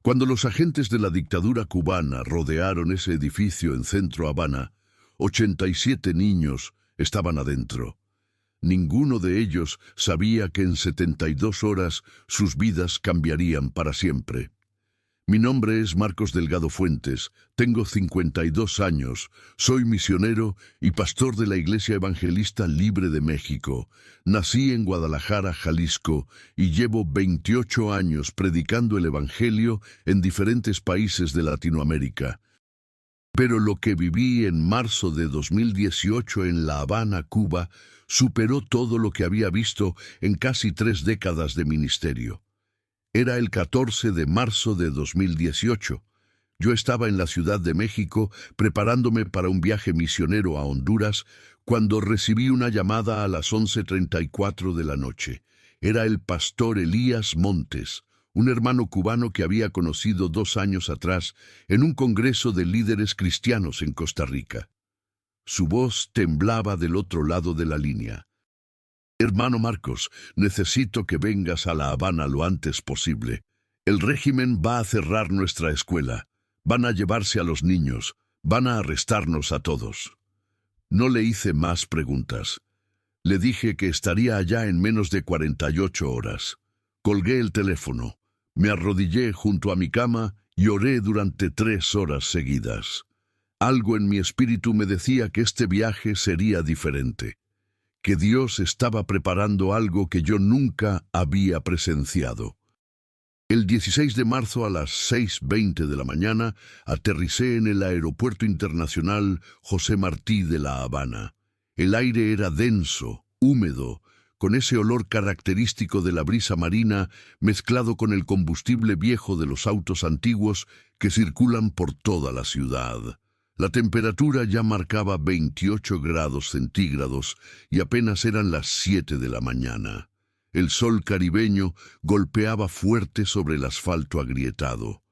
Cuando los agentes de la dictadura cubana rodearon ese edificio en Centro Habana, 87 niños estaban adentro. Ninguno de ellos sabía que en 72 horas sus vidas cambiarían para siempre. Mi nombre es Marcos Delgado Fuentes, tengo 52 años, soy misionero y pastor de la Iglesia Evangelista Libre de México. Nací en Guadalajara, Jalisco, y llevo 28 años predicando el Evangelio en diferentes países de Latinoamérica. Pero lo que viví en marzo de 2018 en La Habana, Cuba, superó todo lo que había visto en casi 3 décadas de ministerio. Era el 14 de marzo de 2018. Yo estaba en la Ciudad de México preparándome para un viaje misionero a Honduras cuando recibí una llamada a las 11:34 de la noche. Era el pastor Elías Montes, un hermano cubano que había conocido 2 años atrás en un congreso de líderes cristianos en Costa Rica. Su voz temblaba del otro lado de la línea. Hermano Marcos, necesito que vengas a La Habana lo antes posible. El régimen va a cerrar nuestra escuela. Van a llevarse a los niños. Van a arrestarnos a todos. No le hice más preguntas. Le dije que estaría allá en menos de 48 horas. Colgué el teléfono. Me arrodillé junto a mi cama y oré durante 3 horas seguidas. Algo en mi espíritu me decía que este viaje sería diferente, que Dios estaba preparando algo que yo nunca había presenciado. El 16 de marzo a las 6:20 de la mañana aterricé en el Aeropuerto Internacional José Martí de La Habana. El aire era denso, húmedo, con ese olor característico de la brisa marina mezclado con el combustible viejo de los autos antiguos que circulan por toda la ciudad. La temperatura ya marcaba 28 grados centígrados y apenas eran las 7 de la mañana. El sol caribeño golpeaba fuerte sobre el asfalto agrietado.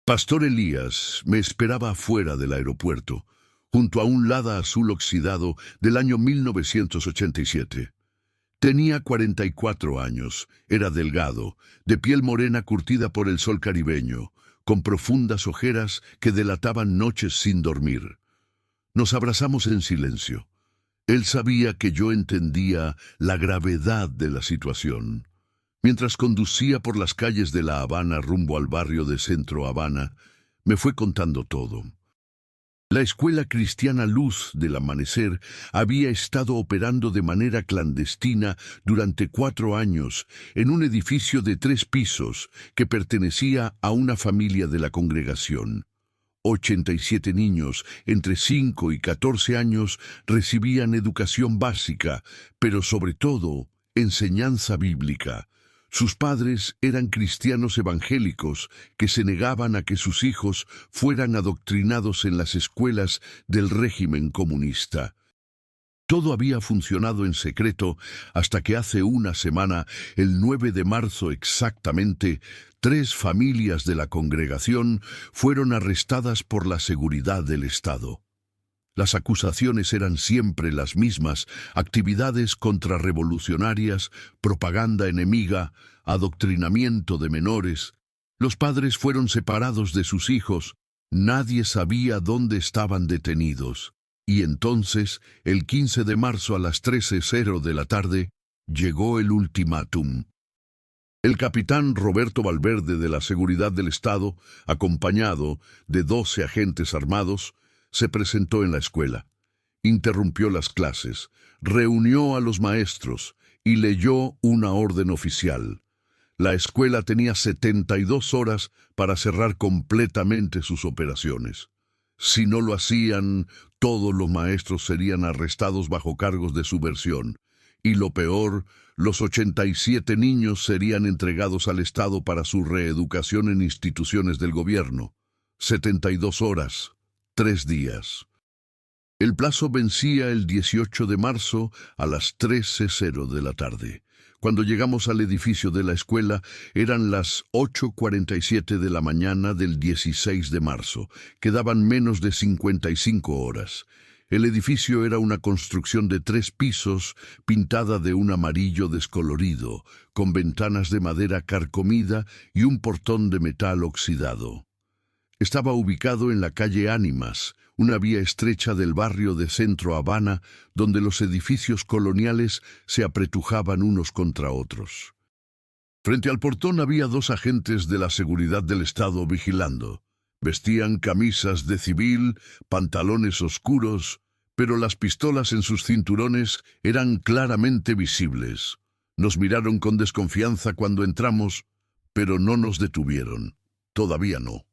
Pastor Elías me esperaba afuera del aeropuerto, junto a un Lada azul oxidado del año 1987. Tenía 44 años, era delgado, de piel morena curtida por el sol caribeño, con profundas ojeras que delataban noches sin dormir. Nos abrazamos en silencio. Él sabía que yo entendía la gravedad de la situación. Mientras conducía por las calles de La Habana rumbo al barrio de Centro Habana, me fue contando todo. La Escuela Cristiana Luz del Amanecer había estado operando de manera clandestina durante 4 años en un edificio de 3 pisos que pertenecía a una familia de la congregación. 87 niños entre 5 y 14 años recibían educación básica, pero sobre todo enseñanza bíblica. Sus padres eran cristianos evangélicos que se negaban a que sus hijos fueran adoctrinados en las escuelas del régimen comunista. Todo había funcionado en secreto hasta que hace una semana, el 9 de marzo exactamente, 3 familias de la congregación fueron arrestadas por la seguridad del Estado. Las acusaciones eran siempre las mismas: actividades contrarrevolucionarias, propaganda enemiga, adoctrinamiento de menores. Los padres fueron separados de sus hijos. Nadie sabía dónde estaban detenidos. Y entonces, el 15 de marzo a las 13:00 de la tarde, llegó el ultimátum. El capitán Roberto Valverde de la Seguridad del Estado, acompañado de 12 agentes armados, se presentó en la escuela, interrumpió las clases, reunió a los maestros y leyó una orden oficial. La escuela tenía 72 horas para cerrar completamente sus operaciones. Si no lo hacían, todos los maestros serían arrestados bajo cargos de subversión. Y lo peor, los 87 niños serían entregados al Estado para su reeducación en instituciones del gobierno. 72 horas. 3 días. El plazo vencía el 18 de marzo a las 13:00 de la tarde. Cuando llegamos al edificio de la escuela, eran las 8:47 de la mañana del 16 de marzo. Quedaban menos de 55 horas. El edificio era una construcción de 3 pisos, pintada de un amarillo descolorido, con ventanas de madera carcomida y un portón de metal oxidado. Estaba ubicado en la calle Ánimas, una vía estrecha del barrio de Centro Habana, donde los edificios coloniales se apretujaban unos contra otros. Frente al portón había 2 agentes de la seguridad del Estado vigilando. Vestían camisas de civil, pantalones oscuros, pero las pistolas en sus cinturones eran claramente visibles. Nos miraron con desconfianza cuando entramos, pero no nos detuvieron. Todavía no.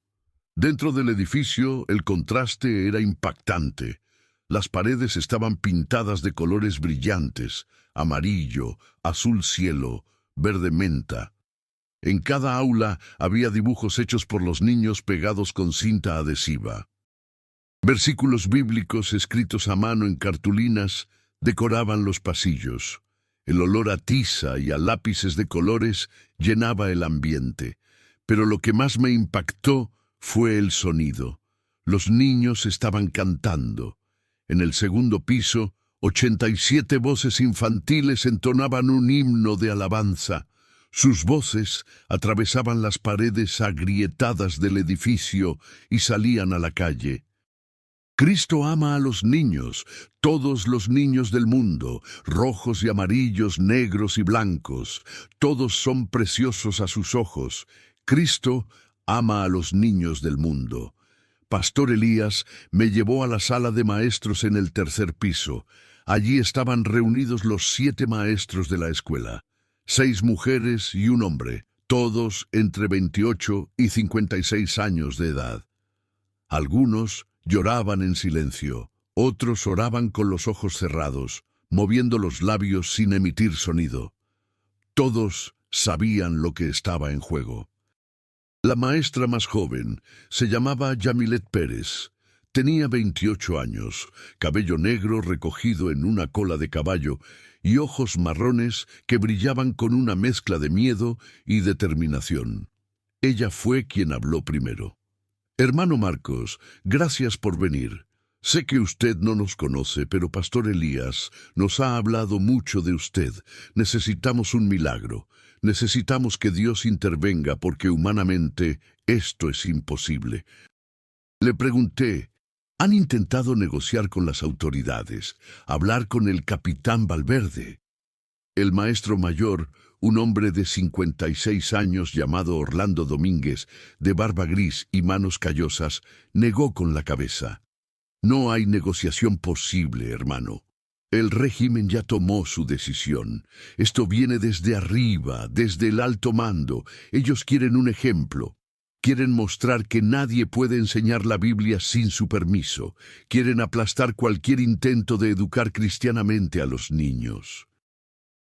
Dentro del edificio, el contraste era impactante. Las paredes estaban pintadas de colores brillantes: amarillo, azul cielo, verde menta. En cada aula había dibujos hechos por los niños pegados con cinta adhesiva. Versículos bíblicos escritos a mano en cartulinas decoraban los pasillos. El olor a tiza y a lápices de colores llenaba el ambiente. Pero lo que más me impactó fue el sonido. Los niños estaban cantando. En el segundo piso, 87 voces infantiles entonaban un himno de alabanza. Sus voces atravesaban las paredes agrietadas del edificio y salían a la calle. Cristo ama a los niños, todos los niños del mundo, rojos y amarillos, negros y blancos. Todos son preciosos a sus ojos. Cristo ama a los niños del mundo. Pastor Elías me llevó a la sala de maestros en el 3er piso. Allí estaban reunidos los 7 maestros de la escuela. 6 mujeres y un hombre, todos entre 28 y 56 años de edad. Algunos lloraban en silencio, otros oraban con los ojos cerrados, moviendo los labios sin emitir sonido. Todos sabían lo que estaba en juego. La maestra más joven se llamaba Yamilet Pérez. Tenía 28 años, cabello negro recogido en una cola de caballo y ojos marrones que brillaban con una mezcla de miedo y determinación. Ella fue quien habló primero. Hermano Marcos, gracias por venir. Sé que usted no nos conoce, pero Pastor Elías nos ha hablado mucho de usted. Necesitamos un milagro. Necesitamos que Dios intervenga porque humanamente esto es imposible. Le pregunté, ¿han intentado negociar con las autoridades, hablar con el capitán Valverde? El maestro mayor, un hombre de 56 años llamado Orlando Domínguez, de barba gris y manos callosas, negó con la cabeza. No hay negociación posible, hermano. El régimen ya tomó su decisión. Esto viene desde arriba, desde el alto mando. Ellos quieren un ejemplo. Quieren mostrar que nadie puede enseñar la Biblia sin su permiso. Quieren aplastar cualquier intento de educar cristianamente a los niños.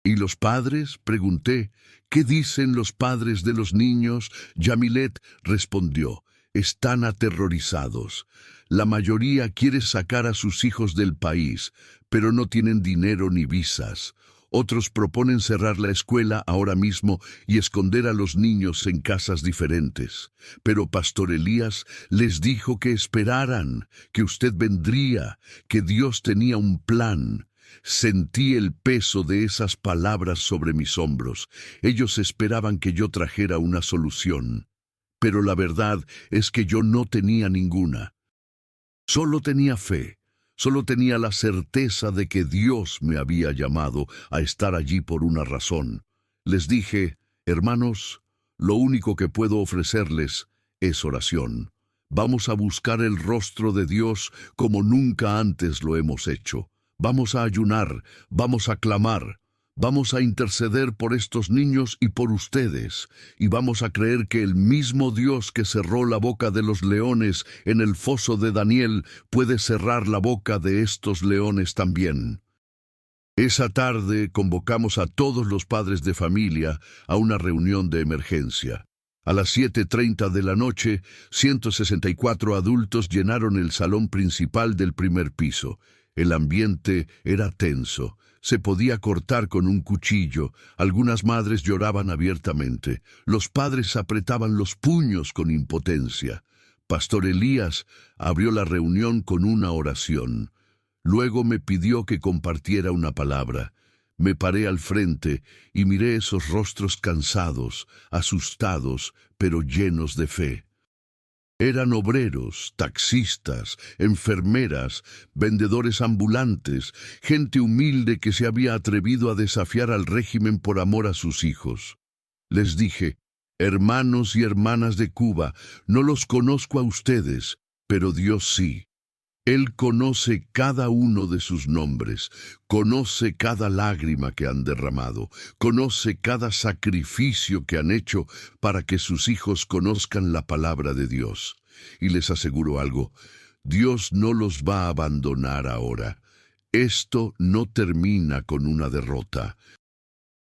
¿Y los padres?, pregunté. ¿Qué dicen los padres de los niños? Yamilet respondió. Están aterrorizados. La mayoría quiere sacar a sus hijos del país, pero no tienen dinero ni visas. Otros proponen cerrar la escuela ahora mismo y esconder a los niños en casas diferentes. Pero Pastor Elías les dijo que esperaran, que usted vendría, que Dios tenía un plan. Sentí el peso de esas palabras sobre mis hombros. Ellos esperaban que yo trajera una solución. Pero la verdad es que yo no tenía ninguna. Solo tenía fe. Solo tenía la certeza de que Dios me había llamado a estar allí por una razón. Les dije, hermanos, lo único que puedo ofrecerles es oración. Vamos a buscar el rostro de Dios como nunca antes lo hemos hecho. Vamos a ayunar, vamos a clamar, vamos a interceder por estos niños y por ustedes, y vamos a creer que el mismo Dios que cerró la boca de los leones en el foso de Daniel puede cerrar la boca de estos leones también. Esa tarde convocamos a todos los padres de familia a una reunión de emergencia. A las 7:30 de la noche, 164 adultos llenaron el salón principal del 1er piso. El ambiente era tenso. Se podía cortar con un cuchillo. Algunas madres lloraban abiertamente. Los padres apretaban los puños con impotencia. Pastor Elías abrió la reunión con una oración. Luego me pidió que compartiera una palabra. Me paré al frente y miré esos rostros cansados, asustados, pero llenos de fe. Eran obreros, taxistas, enfermeras, vendedores ambulantes, gente humilde que se había atrevido a desafiar al régimen por amor a sus hijos. Les dije: hermanos y hermanas de Cuba, no los conozco a ustedes, pero Dios sí. Él conoce cada uno de sus nombres, conoce cada lágrima que han derramado, conoce cada sacrificio que han hecho para que sus hijos conozcan la palabra de Dios. Y les aseguro algo: Dios no los va a abandonar ahora. Esto no termina con una derrota.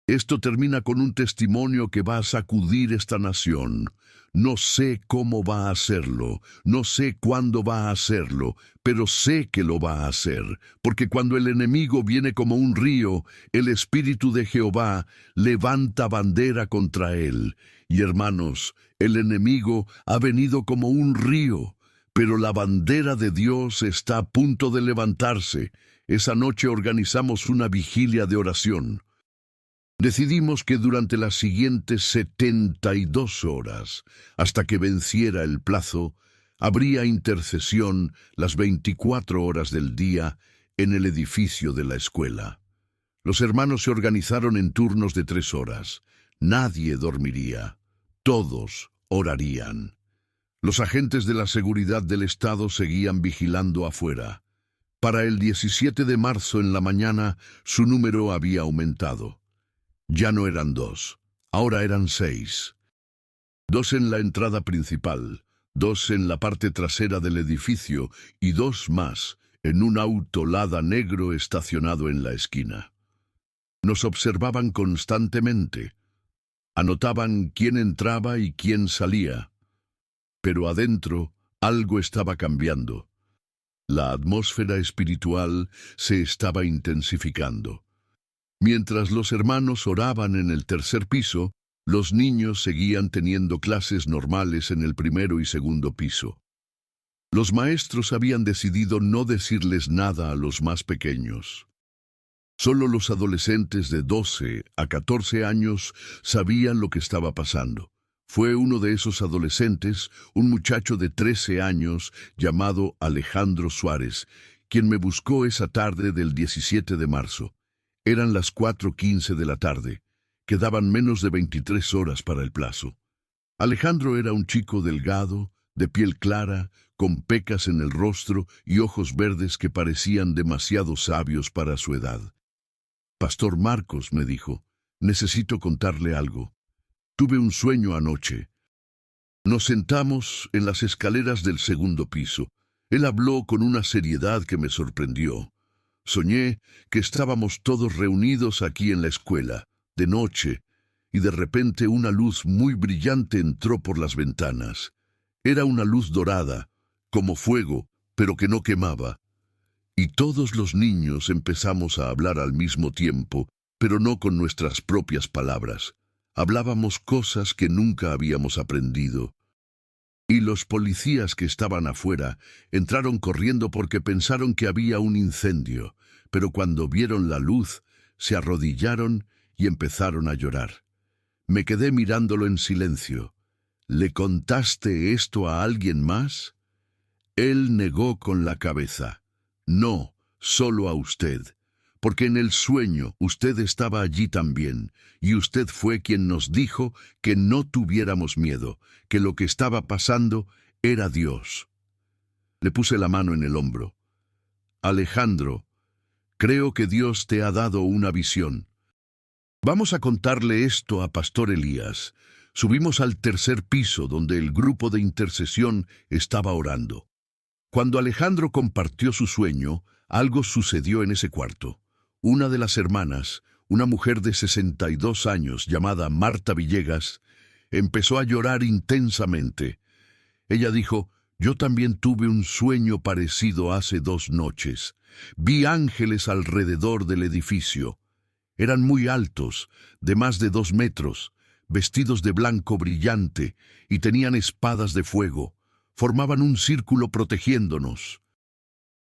Esto termina con un testimonio que va a sacudir esta nación. No sé cómo va a hacerlo, no sé cuándo va a hacerlo, pero sé que lo va a hacer, porque cuando el enemigo viene como un río, el Espíritu de Jehová levanta bandera contra él. Y hermanos, el enemigo ha venido como un río, pero la bandera de Dios está a punto de levantarse. Esa noche organizamos una vigilia de oración. Decidimos que durante las siguientes 72 horas, hasta que venciera el plazo, habría intercesión las 24 horas del día en el edificio de la escuela. Los hermanos se organizaron en turnos de 3 horas. Nadie dormiría. Todos orarían. Los agentes de la seguridad del Estado seguían vigilando afuera. Para el 17 de marzo en la mañana, su número había aumentado. Ya no eran 2, ahora eran 6. 2 en la entrada principal, 2 en la parte trasera del edificio y 2 más en un auto Lada negro estacionado en la esquina. Nos observaban constantemente. Anotaban quién entraba y quién salía. Pero adentro algo estaba cambiando. La atmósfera espiritual se estaba intensificando. Mientras los hermanos oraban en el tercer piso, los niños seguían teniendo clases normales en el primero y segundo piso. Los maestros habían decidido no decirles nada a los más pequeños. Solo los adolescentes de 12 a 14 años sabían lo que estaba pasando. Fue uno de esos adolescentes, un muchacho de 13 años llamado Alejandro Suárez, quien me buscó esa tarde del 17 de marzo. Eran las 4:15 de la tarde. Quedaban menos de 23 horas para el plazo. Alejandro era un chico delgado, de piel clara, con pecas en el rostro y ojos verdes que parecían demasiado sabios para su edad. Pastor Marcos, me dijo, necesito contarle algo. Tuve un sueño anoche. Nos sentamos en las escaleras del segundo piso. Él habló con una seriedad que me sorprendió. Soñé que estábamos todos reunidos aquí en la escuela, de noche, y de repente una luz muy brillante entró por las ventanas. Era una luz dorada, como fuego, pero que no quemaba. Y todos los niños empezamos a hablar al mismo tiempo, pero no con nuestras propias palabras. Hablábamos cosas que nunca habíamos aprendido. Y los policías que estaban afuera entraron corriendo porque pensaron que había un incendio, pero cuando vieron la luz, se arrodillaron y empezaron a llorar. Me quedé mirándolo en silencio. ¿Le contaste esto a alguien más? Él negó con la cabeza. No, solo a usted, porque en el sueño usted estaba allí también, y usted fue quien nos dijo que no tuviéramos miedo, que lo que estaba pasando era Dios. Le puse la mano en el hombro. Alejandro, creo que Dios te ha dado una visión. Vamos a contarle esto a Pastor Elías. Subimos al tercer piso donde el grupo de intercesión estaba orando. Cuando Alejandro compartió su sueño, algo sucedió en ese cuarto. Una de las hermanas, una mujer de 62 años llamada Marta Villegas, empezó a llorar intensamente. Ella dijo: yo también tuve un sueño parecido hace 2 noches. Vi ángeles alrededor del edificio. Eran muy altos, de más de 2 metros, vestidos de blanco brillante y tenían espadas de fuego. Formaban un círculo protegiéndonos.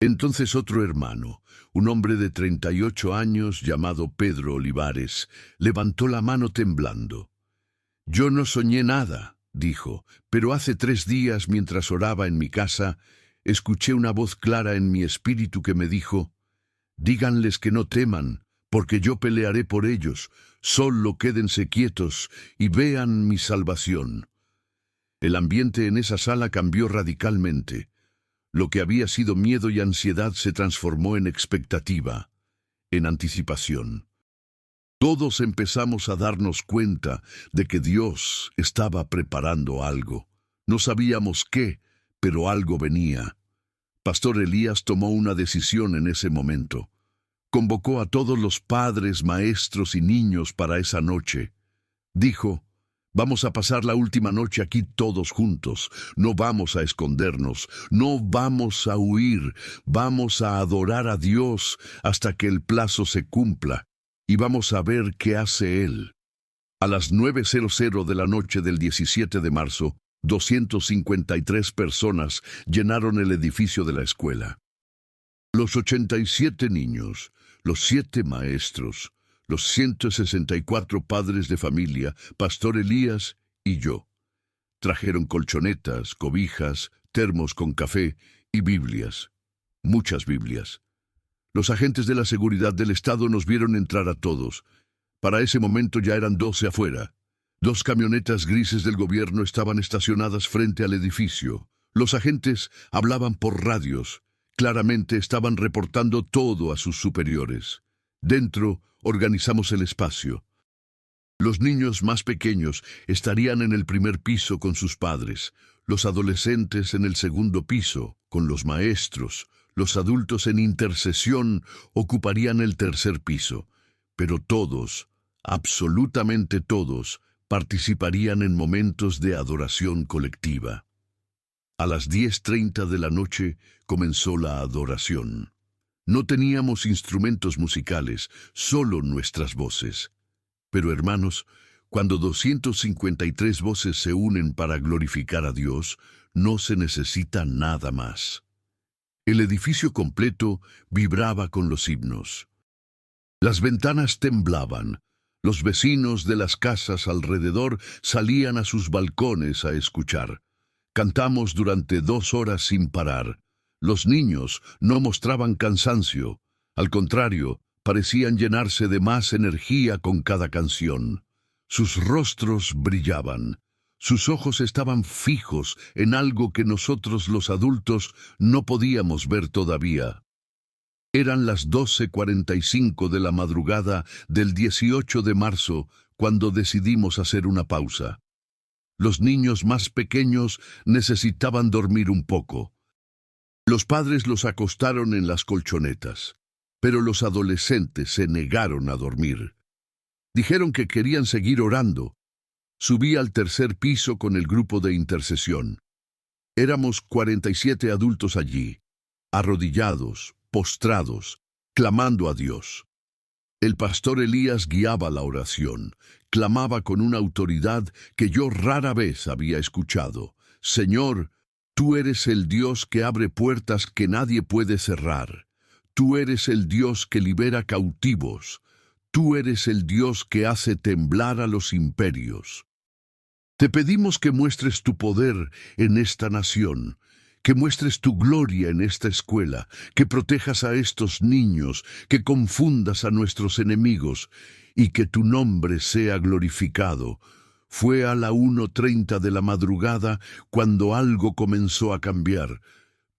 Entonces otro hermano, un hombre de 38 años llamado Pedro Olivares, levantó la mano temblando. «Yo no soñé nada», dijo, «pero hace 3 días, mientras oraba en mi casa, escuché una voz clara en mi espíritu que me dijo: díganles que no teman, porque yo pelearé por ellos, solo quédense quietos y vean mi salvación». El ambiente en esa sala cambió radicalmente. Lo que había sido miedo y ansiedad se transformó en expectativa, en anticipación. Todos empezamos a darnos cuenta de que Dios estaba preparando algo. No sabíamos qué, pero algo venía. Pastor Elías tomó una decisión en ese momento. Convocó a todos los padres, maestros y niños para esa noche. Dijo: «Vamos a pasar la última noche aquí todos juntos. No vamos a escondernos, no vamos a huir. Vamos a adorar a Dios hasta que el plazo se cumpla. Y vamos a ver qué hace Él». A las 9:00 de la noche del 17 de marzo, 253 personas llenaron el edificio de la escuela. Los 87 niños, los 7 maestros, los 164 padres de familia, Pastor Elías y yo. Trajeron colchonetas, cobijas, termos con café y Biblias. Muchas Biblias. Los agentes de la seguridad del Estado nos vieron entrar a todos. Para ese momento ya eran 12 afuera. 2 camionetas grises del gobierno estaban estacionadas frente al edificio. Los agentes hablaban por radios. Claramente estaban reportando todo a sus superiores. Dentro organizamos el espacio. Los niños más pequeños estarían en el primer piso con sus padres, los adolescentes en el segundo piso con los maestros, los adultos en intercesión ocuparían el tercer piso, pero todos, absolutamente todos, participarían en momentos de adoración colectiva. A las 10:30 de la noche comenzó la adoración. No teníamos instrumentos musicales, solo nuestras voces. Pero hermanos, cuando 253 voces se unen para glorificar a Dios, no se necesita nada más. El edificio completo vibraba con los himnos. Las ventanas temblaban. Los vecinos de las casas alrededor salían a sus balcones a escuchar. Cantamos durante 2 horas sin parar. Los niños no mostraban cansancio. Al contrario, parecían llenarse de más energía con cada canción. Sus rostros brillaban. Sus ojos estaban fijos en algo que nosotros los adultos no podíamos ver todavía. Eran las 12:45 de la madrugada del 18 de marzo cuando decidimos hacer una pausa. Los niños más pequeños necesitaban dormir un poco. Los padres los acostaron en las colchonetas, pero los adolescentes se negaron a dormir. Dijeron que querían seguir orando. Subí al tercer piso con el grupo de intercesión. Éramos 47 adultos allí, arrodillados, postrados, clamando a Dios. El pastor Elías guiaba la oración, clamaba con una autoridad que yo rara vez había escuchado. Señor, tú eres el Dios que abre puertas que nadie puede cerrar. Tú eres el Dios que libera cautivos. Tú eres el Dios que hace temblar a los imperios. Te pedimos que muestres tu poder en esta nación, que muestres tu gloria en esta escuela, que protejas a estos niños, que confundas a nuestros enemigos y que tu nombre sea glorificado. Fue a la 1:30 de la madrugada cuando algo comenzó a cambiar.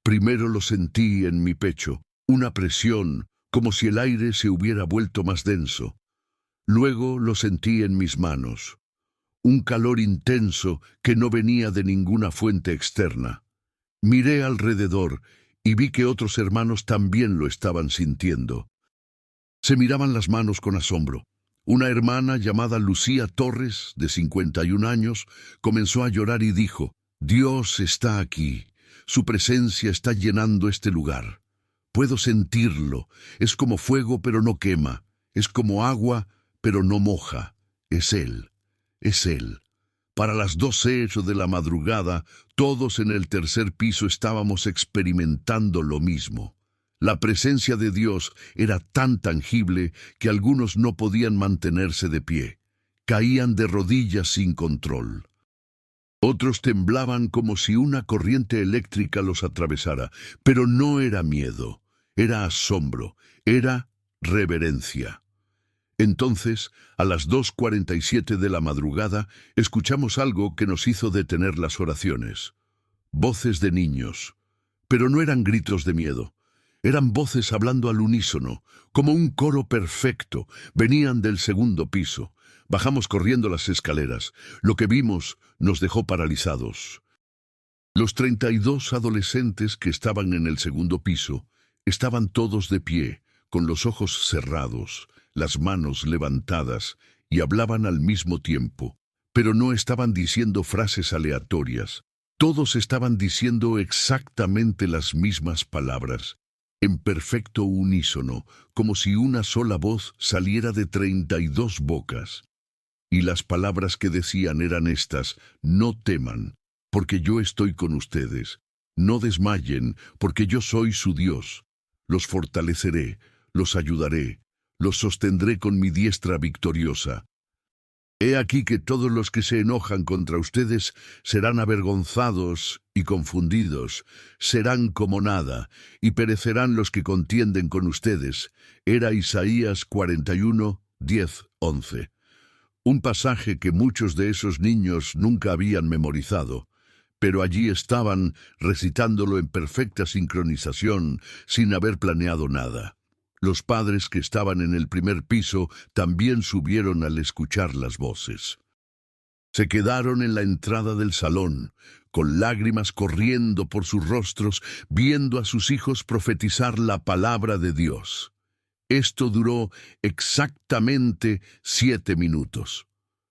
Primero lo sentí en mi pecho, una presión, como si el aire se hubiera vuelto más denso. Luego lo sentí en mis manos, un calor intenso que no venía de ninguna fuente externa. Miré alrededor y vi que otros hermanos también lo estaban sintiendo. Se miraban las manos con asombro. Una hermana llamada Lucía Torres, de 51 años, comenzó a llorar y dijo: «Dios está aquí. Su presencia está llenando este lugar. Puedo sentirlo. Es como fuego, pero no quema. Es como agua, pero no moja. Es Él. Es Él». Para las 12:08 de la madrugada, todos en el tercer piso estábamos experimentando lo mismo. La presencia de Dios era tan tangible que algunos no podían mantenerse de pie. Caían de rodillas sin control. Otros temblaban como si una corriente eléctrica los atravesara, pero no era miedo, era asombro, era reverencia. Entonces, a las 2:47 de la madrugada, escuchamos algo que nos hizo detener las oraciones. Voces de niños. Pero no eran gritos de miedo. Eran voces hablando al unísono, como un coro perfecto. Venían del segundo piso. Bajamos corriendo las escaleras. Lo que vimos nos dejó paralizados. Los 32 adolescentes que estaban en el segundo piso estaban todos de pie, con los ojos cerrados, las manos levantadas, y hablaban al mismo tiempo. Pero no estaban diciendo frases aleatorias. Todos estaban diciendo exactamente las mismas palabras, en perfecto unísono, como si una sola voz saliera de 32 bocas. Y las palabras que decían eran estas: no teman, porque yo estoy con ustedes. No desmayen, porque yo soy su Dios. Los fortaleceré, los ayudaré, los sostendré con mi diestra victoriosa. He aquí que todos los que se enojan contra ustedes serán avergonzados y confundidos, serán como nada, y perecerán los que contienden con ustedes. Era Isaías 41, 10, 11. Un pasaje que muchos de esos niños nunca habían memorizado, pero allí estaban recitándolo en perfecta sincronización, sin haber planeado nada. Los padres que estaban en el primer piso también subieron al escuchar las voces. Se quedaron en la entrada del salón, con lágrimas corriendo por sus rostros, viendo a sus hijos profetizar la palabra de Dios. Esto duró exactamente 7 minutos.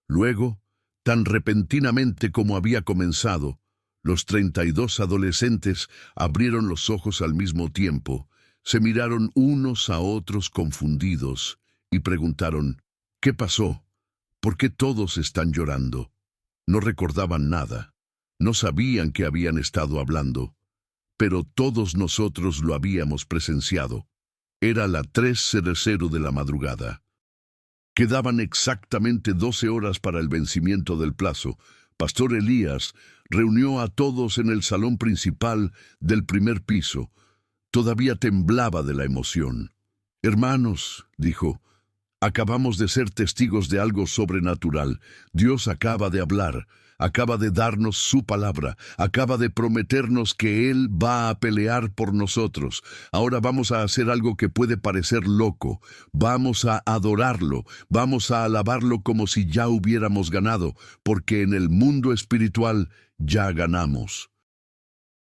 Luego, tan repentinamente como había comenzado, los 32 adolescentes abrieron los ojos al mismo tiempo. Se miraron unos a otros confundidos y preguntaron: ¿qué pasó? ¿Por qué todos están llorando? No recordaban nada, no sabían que habían estado hablando, pero todos nosotros lo habíamos presenciado. Era la 3:00 de la madrugada. Quedaban exactamente 12 horas para el vencimiento del plazo. Pastor Elías reunió a todos en el salón principal del primer piso. Todavía temblaba de la emoción. «Hermanos», dijo, «acabamos de ser testigos de algo sobrenatural. Dios acaba de hablar, acaba de darnos su palabra, acaba de prometernos que Él va a pelear por nosotros. Ahora vamos a hacer algo que puede parecer loco. Vamos a adorarlo, vamos a alabarlo como si ya hubiéramos ganado, porque en el mundo espiritual ya ganamos».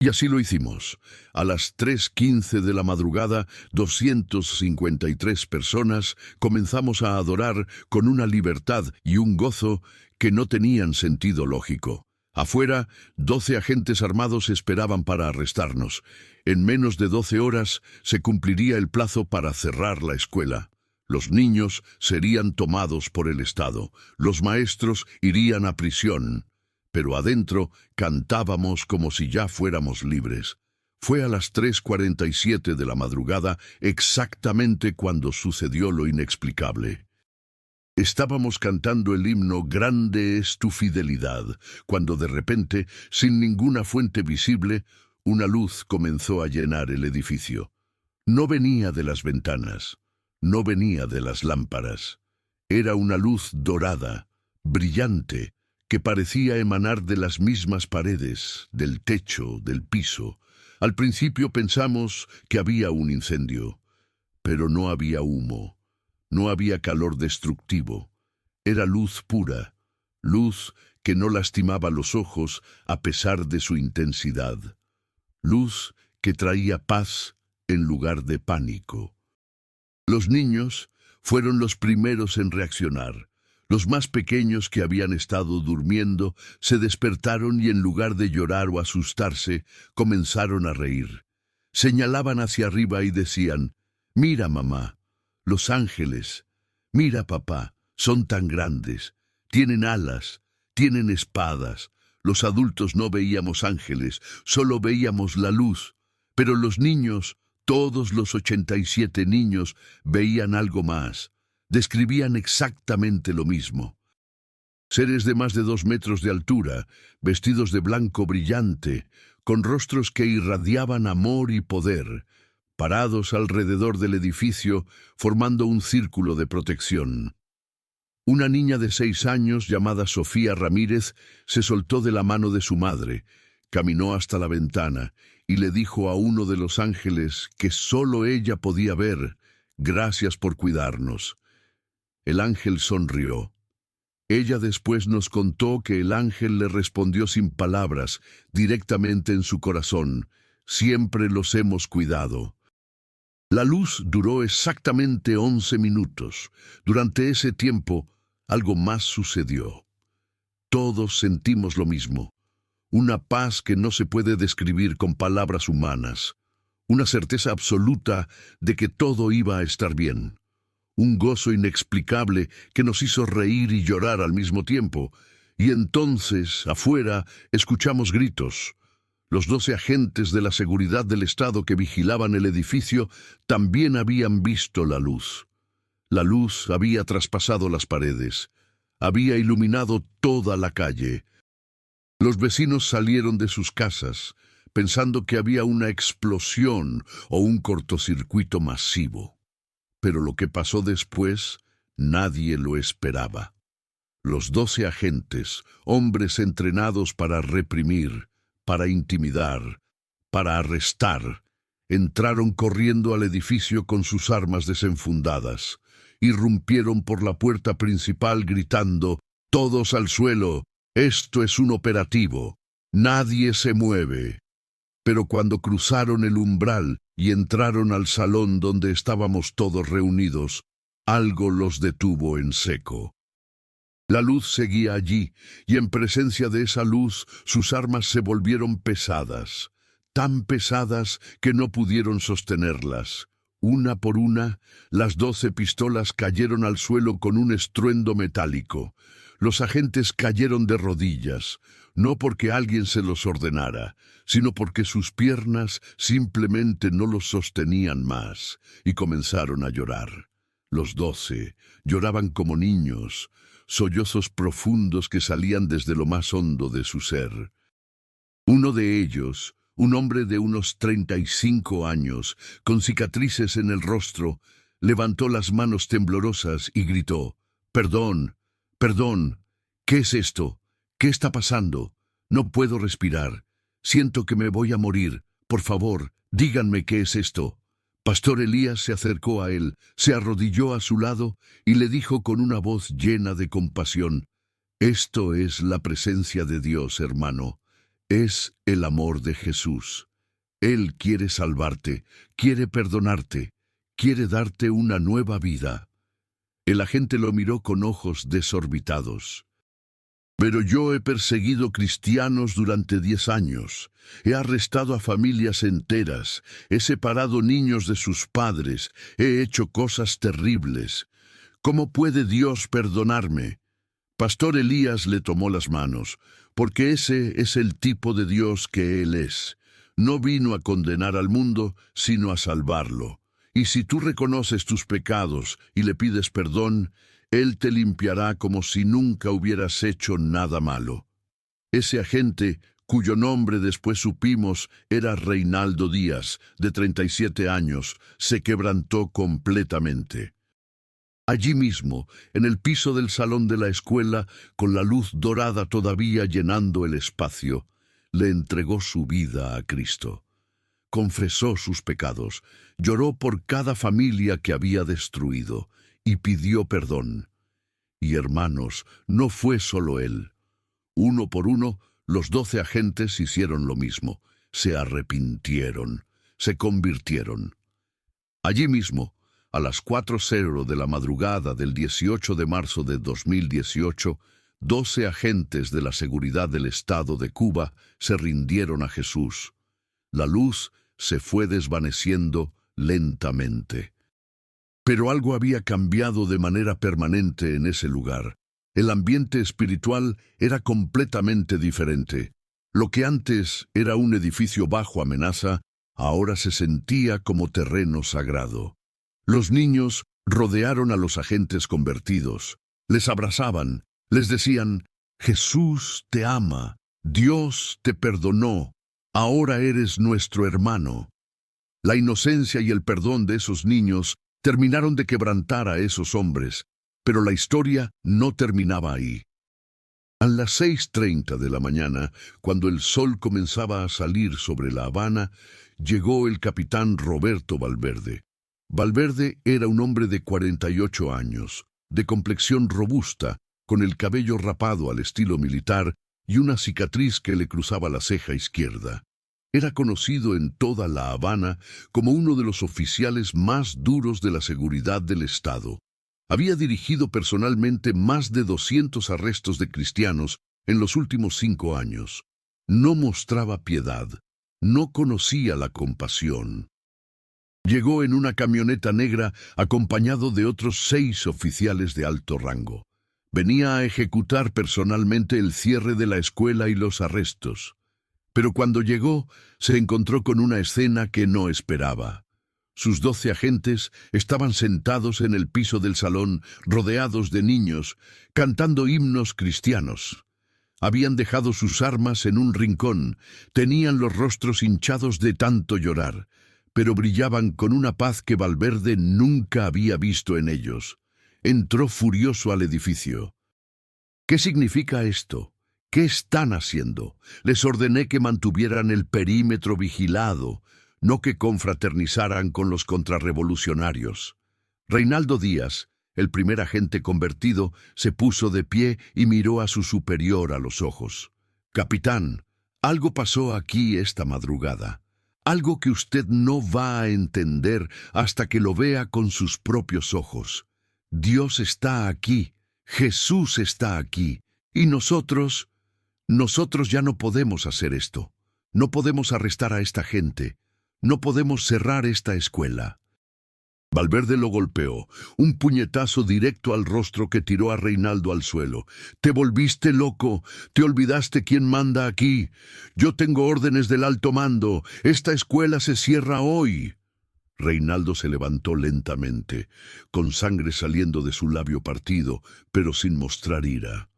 Y así lo hicimos. A las 3:15 de la madrugada, 253 personas comenzamos a adorar con una libertad y un gozo que no tenían sentido lógico. Afuera, 12 agentes armados esperaban para arrestarnos. En menos de 12 horas se cumpliría el plazo para cerrar la escuela. Los niños serían tomados por el Estado. Los maestros irían a prisión. Pero adentro cantábamos como si ya fuéramos libres. Fue a las 3:47 de la madrugada exactamente cuando sucedió lo inexplicable. Estábamos cantando el himno «Grande es tu fidelidad», cuando de repente, sin ninguna fuente visible, una luz comenzó a llenar el edificio. No venía de las ventanas, no venía de las lámparas. Era una luz dorada, brillante, que parecía emanar de las mismas paredes, del techo, del piso. Al principio pensamos que había un incendio, pero no había humo, no había calor destructivo. Era luz pura, luz que no lastimaba los ojos a pesar de su intensidad, luz que traía paz en lugar de pánico. Los niños fueron los primeros en reaccionar. Los más pequeños, que habían estado durmiendo, se despertaron y en lugar de llorar o asustarse, comenzaron a reír. Señalaban hacia arriba y decían: «Mira, mamá, los ángeles. Mira, papá, son tan grandes. Tienen alas, tienen espadas». Los adultos no veíamos ángeles, solo veíamos la luz. Pero los niños Todos los 87 niños veían algo más. Describían exactamente lo mismo. Seres de más de 2 metros de altura, vestidos de blanco brillante, con rostros que irradiaban amor y poder, parados alrededor del edificio, formando un círculo de protección. Una niña de 6 años, llamada Sofía Ramírez, se soltó de la mano de su madre, caminó hasta la ventana y le dijo a uno de los ángeles que solo ella podía ver: «Gracias por cuidarnos». El ángel sonrió. Ella después nos contó que el ángel le respondió sin palabras, directamente en su corazón: «Siempre los hemos cuidado». La luz duró exactamente 11 minutos. Durante ese tiempo, algo más sucedió. Todos sentimos lo mismo. Una paz que no se puede describir con palabras humanas. Una certeza absoluta de que todo iba a estar bien. Un gozo inexplicable que nos hizo reír y llorar al mismo tiempo. Y entonces, afuera, escuchamos gritos. Los 12 agentes de la seguridad del Estado que vigilaban el edificio también habían visto la luz. La luz había traspasado las paredes. Había iluminado toda la calle. Los vecinos salieron de sus casas, pensando que había una explosión o un cortocircuito masivo. Pero lo que pasó después, nadie lo esperaba. Los 12 agentes, hombres entrenados para reprimir, para intimidar, para arrestar, entraron corriendo al edificio con sus armas desenfundadas. Irrumpieron por la puerta principal gritando: «¡Todos al suelo! Esto es un operativo. Nadie se mueve». Pero cuando cruzaron el umbral y entraron al salón donde estábamos todos reunidos, algo los detuvo en seco. La luz seguía allí, y en presencia de esa luz sus armas se volvieron pesadas, tan pesadas que no pudieron sostenerlas. Una por una, las 12 pistolas cayeron al suelo con un estruendo metálico. Los agentes cayeron de rodillas, no porque alguien se los ordenara, sino porque sus piernas simplemente no los sostenían más, y comenzaron a llorar. Los 12 lloraban como niños, sollozos profundos que salían desde lo más hondo de su ser. Uno de ellos, un hombre de unos 35 años, con cicatrices en el rostro, levantó las manos temblorosas y gritó: «Perdón, perdón, ¿qué es esto? ¿Qué está pasando? No puedo respirar. Siento que me voy a morir. Por favor, díganme qué es esto». Pastor Elías se acercó a él, se arrodilló a su lado y le dijo con una voz llena de compasión: «Esto es la presencia de Dios, hermano. Es el amor de Jesús. Él quiere salvarte, quiere perdonarte, quiere darte una nueva vida». El agente lo miró con ojos desorbitados. «Pero yo he perseguido cristianos durante 10 años. He arrestado a familias enteras. He separado niños de sus padres. He hecho cosas terribles. ¿Cómo puede Dios perdonarme?». Pastor Elías le tomó las manos, porque ese es el tipo de Dios que Él es. No vino a condenar al mundo, sino a salvarlo. Y si tú reconoces tus pecados y le pides perdón, Él te limpiará como si nunca hubieras hecho nada malo. Ese agente, cuyo nombre después supimos era Reinaldo Díaz, de 37 años, se quebrantó completamente. Allí mismo, en el piso del salón de la escuela, con la luz dorada todavía llenando el espacio, le entregó su vida a Cristo. Confesó sus pecados, lloró por cada familia que había destruido y pidió perdón. Y hermanos, no fue solo él. Uno por uno, los 12 agentes hicieron lo mismo. Se arrepintieron, se convirtieron. Allí mismo, a las 4:00 de la madrugada del 18 de marzo de 2018, 12 agentes de la seguridad del Estado de Cuba se rindieron a Jesús. La luz se fue desvaneciendo lentamente. Pero algo había cambiado de manera permanente en ese lugar. El ambiente espiritual era completamente diferente. Lo que antes era un edificio bajo amenaza, ahora se sentía como terreno sagrado. Los niños rodearon a los agentes convertidos, les abrazaban, les decían: Jesús te ama, Dios te perdonó, ahora eres nuestro hermano. La inocencia y el perdón de esos niños terminaron de quebrantar a esos hombres, pero la historia no terminaba ahí. A las 6:30 de la mañana, cuando el sol comenzaba a salir sobre La Habana, llegó el capitán Roberto Valverde. Valverde era un hombre de 48 años, de complexión robusta, con el cabello rapado al estilo militar y una cicatriz que le cruzaba la ceja izquierda. Era conocido en toda La Habana como uno de los oficiales más duros de la seguridad del Estado. Había dirigido personalmente más de 200 arrestos de cristianos en los últimos 5 años. No mostraba piedad, no conocía la compasión. Llegó en una camioneta negra acompañado de otros 6 oficiales de alto rango. Venía a ejecutar personalmente el cierre de la escuela y los arrestos. Pero cuando llegó, se encontró con una escena que no esperaba. Sus 12 agentes estaban sentados en el piso del salón, rodeados de niños, cantando himnos cristianos. Habían dejado sus armas en un rincón, tenían los rostros hinchados de tanto llorar, pero brillaban con una paz que Valverde nunca había visto en ellos. Entró furioso al edificio. ¿Qué significa esto? ¿Qué están haciendo? Les ordené que mantuvieran el perímetro vigilado, no que confraternizaran con los contrarrevolucionarios. Reinaldo Díaz, el primer agente convertido, se puso de pie y miró a su superior a los ojos. Capitán, algo pasó aquí esta madrugada. Algo que usted no va a entender hasta que lo vea con sus propios ojos. Dios está aquí, Jesús está aquí, y nosotros ya no podemos hacer esto. No podemos arrestar a esta gente. No podemos cerrar esta escuela. Valverde lo golpeó, un puñetazo directo al rostro que tiró a Reinaldo al suelo. «Te volviste loco, te olvidaste quién manda aquí. Yo tengo órdenes del alto mando, esta escuela se cierra hoy». Reinaldo se levantó lentamente, con sangre saliendo de su labio partido, pero sin mostrar ira.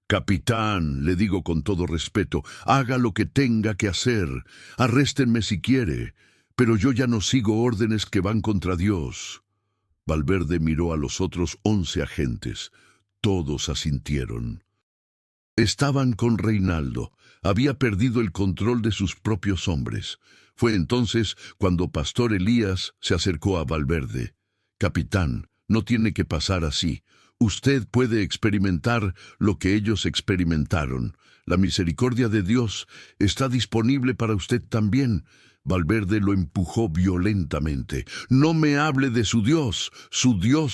«Capitán», le digo con todo respeto, «haga lo que tenga que hacer. Arréstenme si quiere, pero yo ya no sigo órdenes que van contra Dios». Valverde miró a los otros 11 agentes. Todos asintieron. Estaban con Reinaldo. Había perdido el control de sus propios hombres. Fue entonces cuando Pastor Elías se acercó a Valverde. «Capitán, no tiene que pasar así. Usted puede experimentar lo que ellos experimentaron. La misericordia de Dios está disponible para usted también». Valverde lo empujó violentamente. «No me hable de su Dios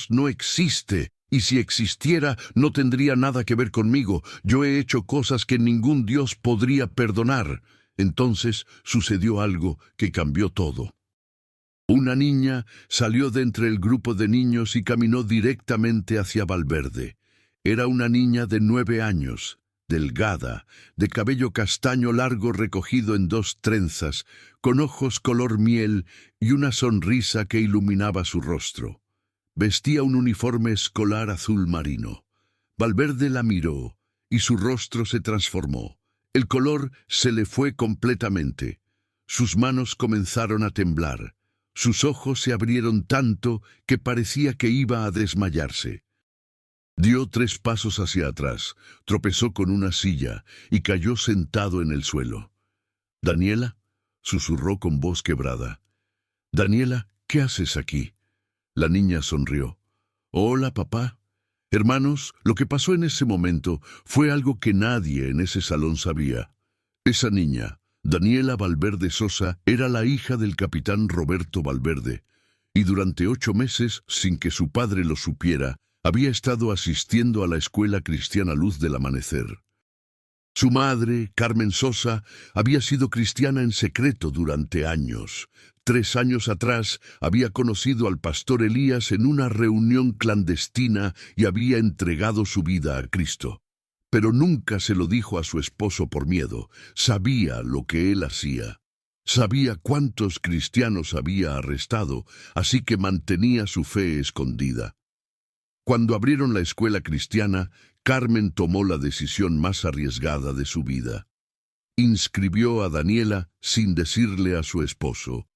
no existe, y si existiera no tendría nada que ver conmigo. Yo he hecho cosas que ningún Dios podría perdonar». Entonces sucedió algo que cambió todo. Una niña salió de entre el grupo de niños y caminó directamente hacia Valverde. Era una niña de 9 años, delgada, de cabello castaño largo recogido en 2 trenzas, con ojos color miel y una sonrisa que iluminaba su rostro. Vestía un uniforme escolar azul marino. Valverde la miró y su rostro se transformó. El color se le fue completamente. Sus manos comenzaron a temblar. Sus ojos se abrieron tanto que parecía que iba a desmayarse. Dio 3 pasos hacia atrás, tropezó con una silla y cayó sentado en el suelo. «Daniela», susurró con voz quebrada. «Daniela, ¿qué haces aquí?» La niña sonrió. «Hola, papá». Hermanos, lo que pasó en ese momento fue algo que nadie en ese salón sabía. Esa niña, Daniela Valverde Sosa, era la hija del capitán Roberto Valverde, y durante 8 meses, sin que su padre lo supiera, había estado asistiendo a la escuela cristiana Luz del Amanecer. Su madre, Carmen Sosa, había sido cristiana en secreto durante años. 3 años atrás había conocido al pastor Elías en una reunión clandestina y había entregado su vida a Cristo. Pero nunca se lo dijo a su esposo por miedo. Sabía lo que él hacía. Sabía cuántos cristianos había arrestado, así que mantenía su fe escondida. Cuando abrieron la escuela cristiana, Carmen tomó la decisión más arriesgada de su vida. Inscribió a Daniela sin decirle a su esposo.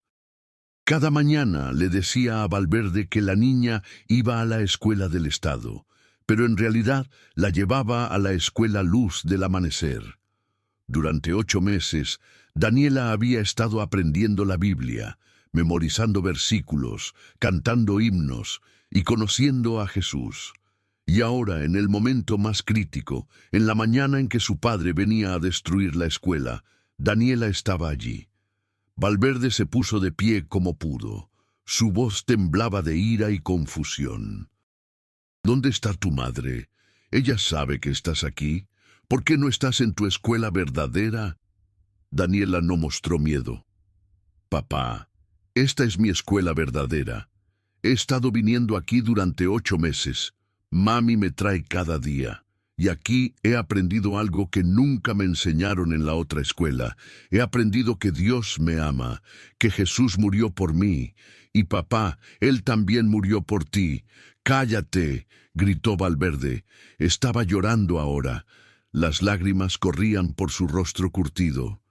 Cada mañana le decía a Valverde que la niña iba a la escuela del Estado, pero en realidad la llevaba a la escuela Luz del Amanecer. Durante 8 meses, Daniela había estado aprendiendo la Biblia, memorizando versículos, cantando himnos y conociendo a Jesús. Y ahora, en el momento más crítico, en la mañana en que su padre venía a destruir la escuela, Daniela estaba allí. Valverde se puso de pie como pudo. Su voz temblaba de ira y confusión. ¿Dónde está tu madre? ¿Ella sabe que estás aquí? ¿Por qué no estás en tu escuela verdadera? Daniela no mostró miedo. Papá, esta es mi escuela verdadera. He estado viniendo aquí durante 8 meses. Mami me trae cada día. Y aquí he aprendido algo que nunca me enseñaron en la otra escuela. He aprendido que Dios me ama, que Jesús murió por mí. Y papá, Él también murió por ti. ¡Cállate!, gritó Valverde. Estaba llorando ahora. Las lágrimas corrían por su rostro curtido.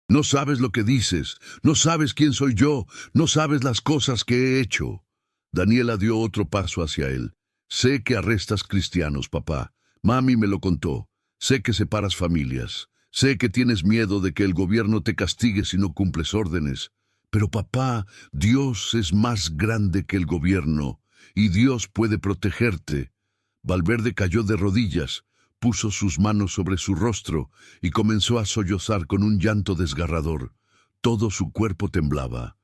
No sabes lo que dices, no sabes quién soy yo, no sabes las cosas que he hecho. Daniela dio otro paso hacia él. Sé que arrestas cristianos, papá. Mami me lo contó. Sé que separas familias. Sé que tienes miedo de que el gobierno te castigue si no cumples órdenes. Pero papá, Dios es más grande que el gobierno, y Dios puede protegerte. Valverde cayó de rodillas, puso sus manos sobre su rostro y comenzó a sollozar con un llanto desgarrador. Todo su cuerpo temblaba.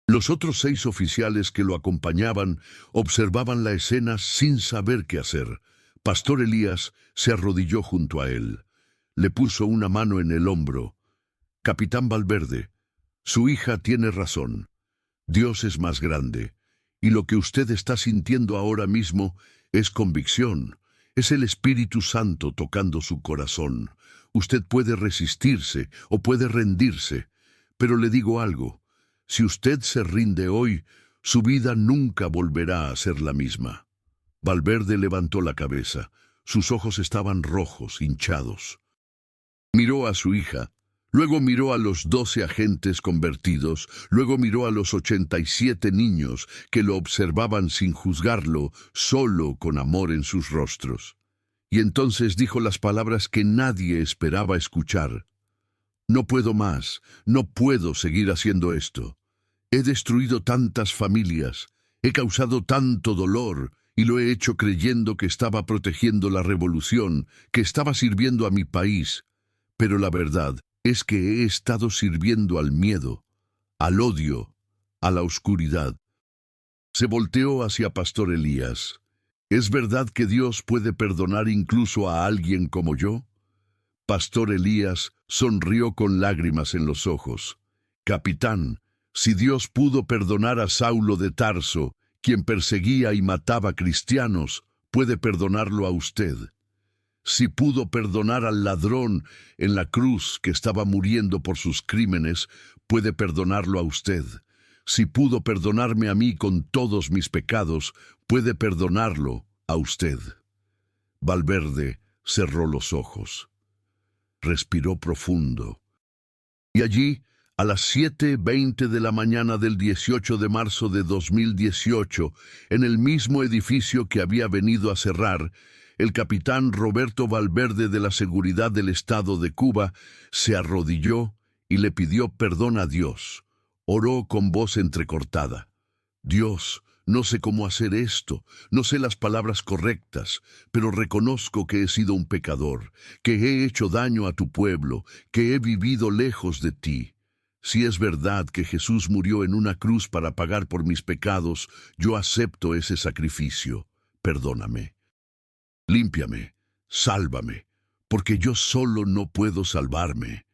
Los otros 6 oficiales que lo acompañaban observaban la escena sin saber qué hacer. Pastor Elías se arrodilló junto a él. Le puso una mano en el hombro. Capitán Valverde, su hija tiene razón. Dios es más grande. Y lo que usted está sintiendo ahora mismo es convicción. Es el Espíritu Santo tocando su corazón. Usted puede resistirse o puede rendirse. Pero le digo algo. Si usted se rinde hoy, su vida nunca volverá a ser la misma. Valverde levantó la cabeza. Sus ojos estaban rojos, hinchados. Miró a su hija, luego miró a los 12 agentes convertidos, luego miró a los 87 niños que lo observaban sin juzgarlo, solo con amor en sus rostros. Y entonces dijo las palabras que nadie esperaba escuchar. No puedo más, no puedo seguir haciendo esto. He destruido tantas familias, he causado tanto dolor, y lo he hecho creyendo que estaba protegiendo la revolución, que estaba sirviendo a mi país. Pero la verdad es que he estado sirviendo al miedo, al odio, a la oscuridad. Se volteó hacia Pastor Elías. ¿Es verdad que Dios puede perdonar incluso a alguien como yo? Pastor Elías sonrió con lágrimas en los ojos. Capitán, si Dios pudo perdonar a Saulo de Tarso, quien perseguía y mataba cristianos, puede perdonarlo a usted. Si pudo perdonar al ladrón en la cruz que estaba muriendo por sus crímenes, puede perdonarlo a usted. Si pudo perdonarme a mí con todos mis pecados, puede perdonarlo a usted. Valverde cerró los ojos. Respiró profundo. Y allí, a las 7:20 de la mañana del 18 de marzo de 2018, en el mismo edificio que había venido a cerrar, el capitán Roberto Valverde de la Seguridad del Estado de Cuba se arrodilló y le pidió perdón a Dios. Oró con voz entrecortada. Dios, no sé cómo hacer esto, no sé las palabras correctas, pero reconozco que he sido un pecador, que he hecho daño a tu pueblo, que he vivido lejos de ti. Si es verdad que Jesús murió en una cruz para pagar por mis pecados, yo acepto ese sacrificio. Perdóname. Límpiame, sálvame, porque yo solo no puedo salvarme.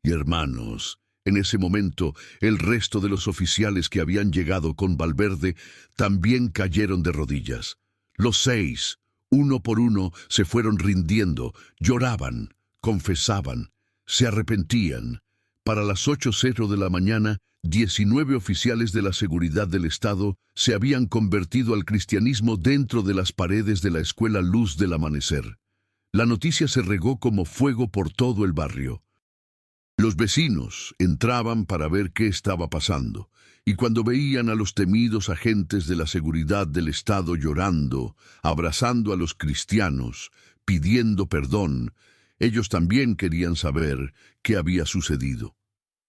Y hermanos, en ese momento, el resto de los oficiales que habían llegado con Valverde también cayeron de rodillas. Los 6, uno por uno, se fueron rindiendo, lloraban, confesaban, se arrepentían. Para las 8:00 de la mañana, 19 oficiales de la seguridad del Estado se habían convertido al cristianismo dentro de las paredes de la escuela Luz del Amanecer. La noticia se regó como fuego por todo el barrio. Los vecinos entraban para ver qué estaba pasando, y cuando veían a los temidos agentes de la seguridad del Estado llorando, abrazando a los cristianos, pidiendo perdón, ellos también querían saber qué había sucedido.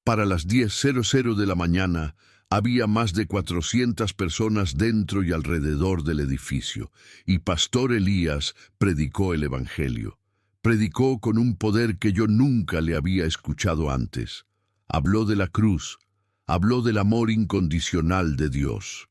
Para las 10:00 de la mañana, había más de 400 personas dentro y alrededor del edificio, y Pastor Elías predicó el Evangelio. Predicó con un poder que yo nunca le había escuchado antes. Habló de la cruz, habló del amor incondicional de Dios.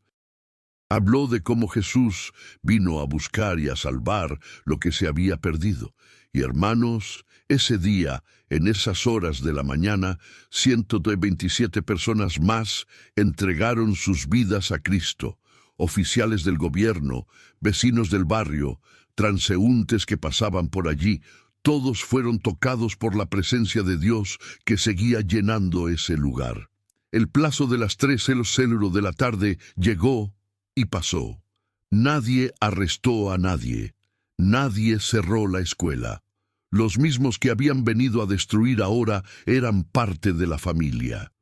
Habló de cómo Jesús vino a buscar y a salvar lo que se había perdido. Y hermanos, ese día, en esas horas de la mañana, 127 personas más entregaron sus vidas a Cristo. Oficiales del gobierno, vecinos del barrio, transeúntes que pasaban por allí, todos fueron tocados por la presencia de Dios que seguía llenando ese lugar. El plazo de las 3:00 de la tarde llegó y pasó. Nadie arrestó a nadie. Nadie cerró la escuela. Los mismos que habían venido a destruir ahora eran parte de la familia.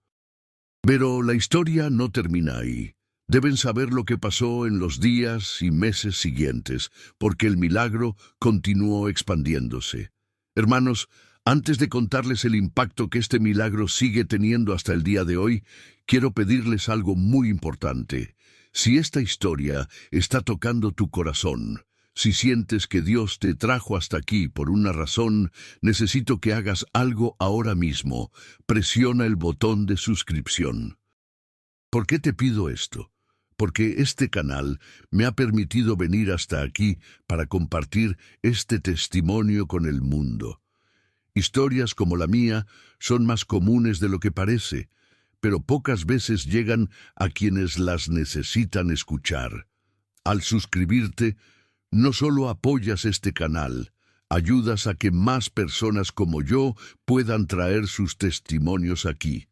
Pero la historia no termina ahí. Deben saber lo que pasó en los días y meses siguientes, porque el milagro continuó expandiéndose. Hermanos, antes de contarles el impacto que este milagro sigue teniendo hasta el día de hoy, quiero pedirles algo muy importante. Si esta historia está tocando tu corazón, si sientes que Dios te trajo hasta aquí por una razón, necesito que hagas algo ahora mismo. Presiona el botón de suscripción. ¿Por qué te pido esto? Porque este canal me ha permitido venir hasta aquí para compartir este testimonio con el mundo. Historias como la mía son más comunes de lo que parece, pero pocas veces llegan a quienes las necesitan escuchar. Al suscribirte, no solo apoyas este canal, ayudas a que más personas como yo puedan traer sus testimonios aquí,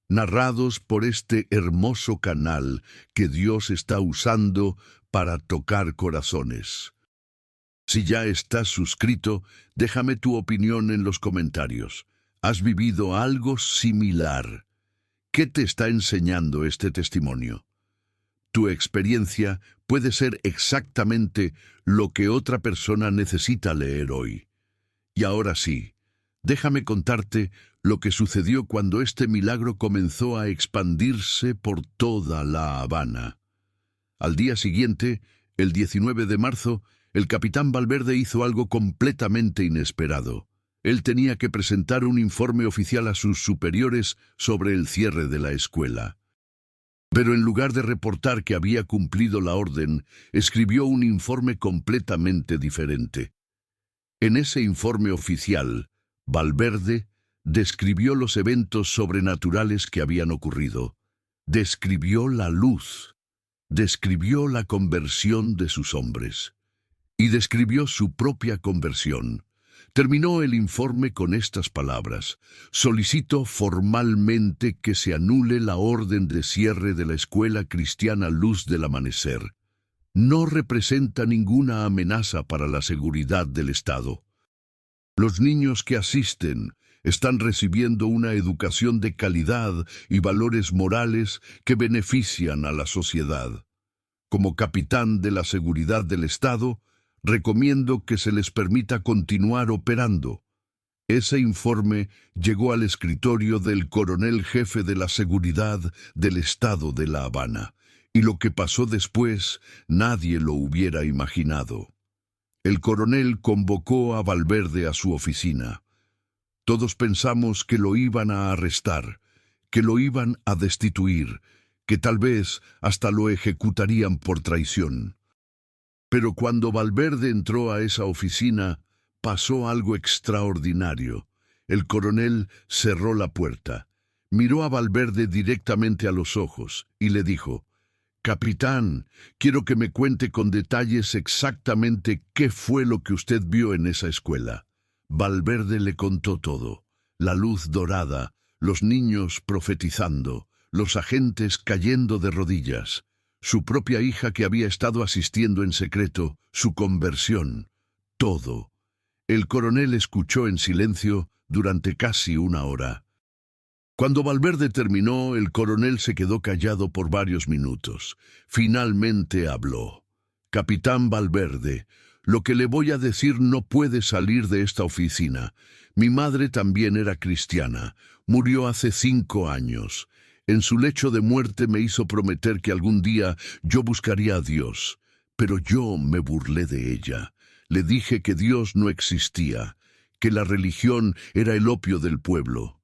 narrados por este hermoso canal que Dios está usando para tocar corazones. Si ya estás suscrito, déjame tu opinión en los comentarios. ¿Has vivido algo similar? ¿Qué te está enseñando este testimonio? Tu experiencia puede ser exactamente lo que otra persona necesita leer hoy. Y ahora sí, déjame contarte lo que sucedió cuando este milagro comenzó a expandirse por toda La Habana. Al día siguiente, el 19 de marzo, el capitán Valverde hizo algo completamente inesperado. Él tenía que presentar un informe oficial a sus superiores sobre el cierre de la escuela. Pero en lugar de reportar que había cumplido la orden, escribió un informe completamente diferente. En ese informe oficial, Valverde describió los eventos sobrenaturales que habían ocurrido. Describió la luz. Describió la conversión de sus hombres. Y describió su propia conversión. Terminó el informe con estas palabras: solicito formalmente que se anule la orden de cierre de la Escuela Cristiana Luz del Amanecer. No representa ninguna amenaza para la seguridad del Estado. Los niños que asisten están recibiendo una educación de calidad y valores morales que benefician a la sociedad. Como capitán de la seguridad del Estado, recomiendo que se les permita continuar operando. Ese informe llegó al escritorio del coronel jefe de la seguridad del Estado de La Habana, y lo que pasó después nadie lo hubiera imaginado. El coronel convocó a Valverde a su oficina. Todos pensamos que lo iban a arrestar, que lo iban a destituir, que tal vez hasta lo ejecutarían por traición. Pero cuando Valverde entró a esa oficina, pasó algo extraordinario. El coronel cerró la puerta, miró a Valverde directamente a los ojos y le dijo: «Capitán, quiero que me cuente con detalles exactamente qué fue lo que usted vio en esa escuela». Valverde le contó todo: la luz dorada, los niños profetizando, los agentes cayendo de rodillas, su propia hija que había estado asistiendo en secreto, su conversión, todo. El coronel escuchó en silencio durante casi una hora. Cuando Valverde terminó, el coronel se quedó callado por varios minutos. Finalmente habló. Capitán Valverde, lo que le voy a decir no puede salir de esta oficina. Mi madre también era cristiana. Murió hace 5 años. En su lecho de muerte me hizo prometer que algún día yo buscaría a Dios. Pero yo me burlé de ella. Le dije que Dios no existía, que la religión era el opio del pueblo.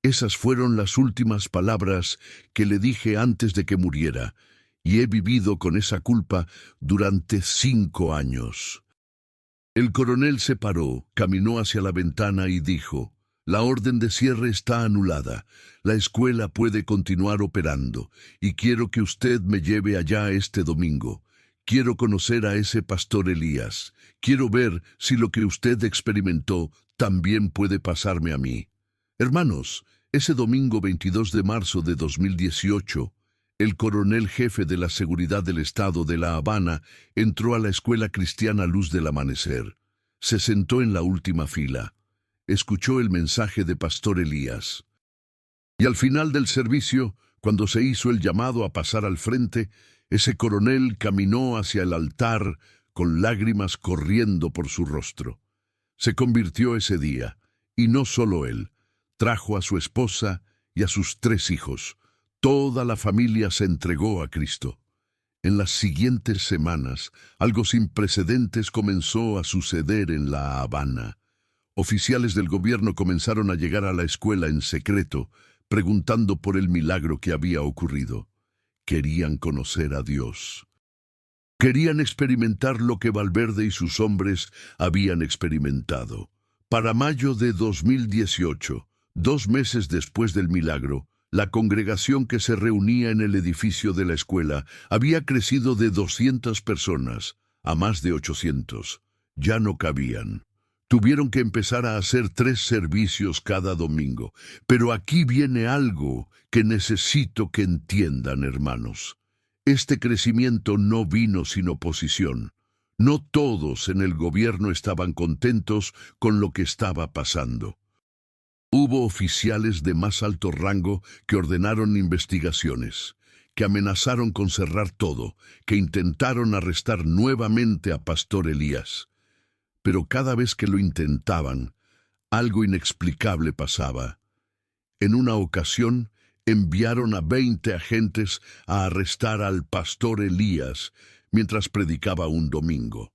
Esas fueron las últimas palabras que le dije antes de que muriera, y he vivido con esa culpa durante 5 años. El coronel se paró, caminó hacia la ventana y dijo: la orden de cierre está anulada. La escuela puede continuar operando, y quiero que usted me lleve allá este domingo. Quiero conocer a ese pastor Elías. Quiero ver si lo que usted experimentó también puede pasarme a mí. Hermanos, ese domingo 22 de marzo de 2018, el coronel jefe de la Seguridad del Estado de La Habana entró a la escuela cristiana Luz del Amanecer. Se sentó en la última fila. Escuchó el mensaje de Pastor Elías. Y al final del servicio, cuando se hizo el llamado a pasar al frente, ese coronel caminó hacia el altar con lágrimas corriendo por su rostro. Se convirtió ese día, y no solo él. Trajo a su esposa y a sus 3 hijos. Toda la familia se entregó a Cristo. En las siguientes semanas, algo sin precedentes comenzó a suceder en La Habana. Oficiales del gobierno comenzaron a llegar a la escuela en secreto, preguntando por el milagro que había ocurrido. Querían conocer a Dios. Querían experimentar lo que Valverde y sus hombres habían experimentado. Para mayo de 2018, 2 meses después del milagro, la congregación que se reunía en el edificio de la escuela había crecido de 200 personas a más de 800. Ya no cabían. Tuvieron que empezar a hacer 3 servicios cada domingo. Pero aquí viene algo que necesito que entiendan, hermanos. Este crecimiento no vino sin oposición. No todos en el gobierno estaban contentos con lo que estaba pasando. Hubo oficiales de más alto rango que ordenaron investigaciones, que amenazaron con cerrar todo, que intentaron arrestar nuevamente a Pastor Elías. Pero cada vez que lo intentaban, algo inexplicable pasaba. En una ocasión, enviaron a 20 agentes a arrestar al Pastor Elías mientras predicaba un domingo.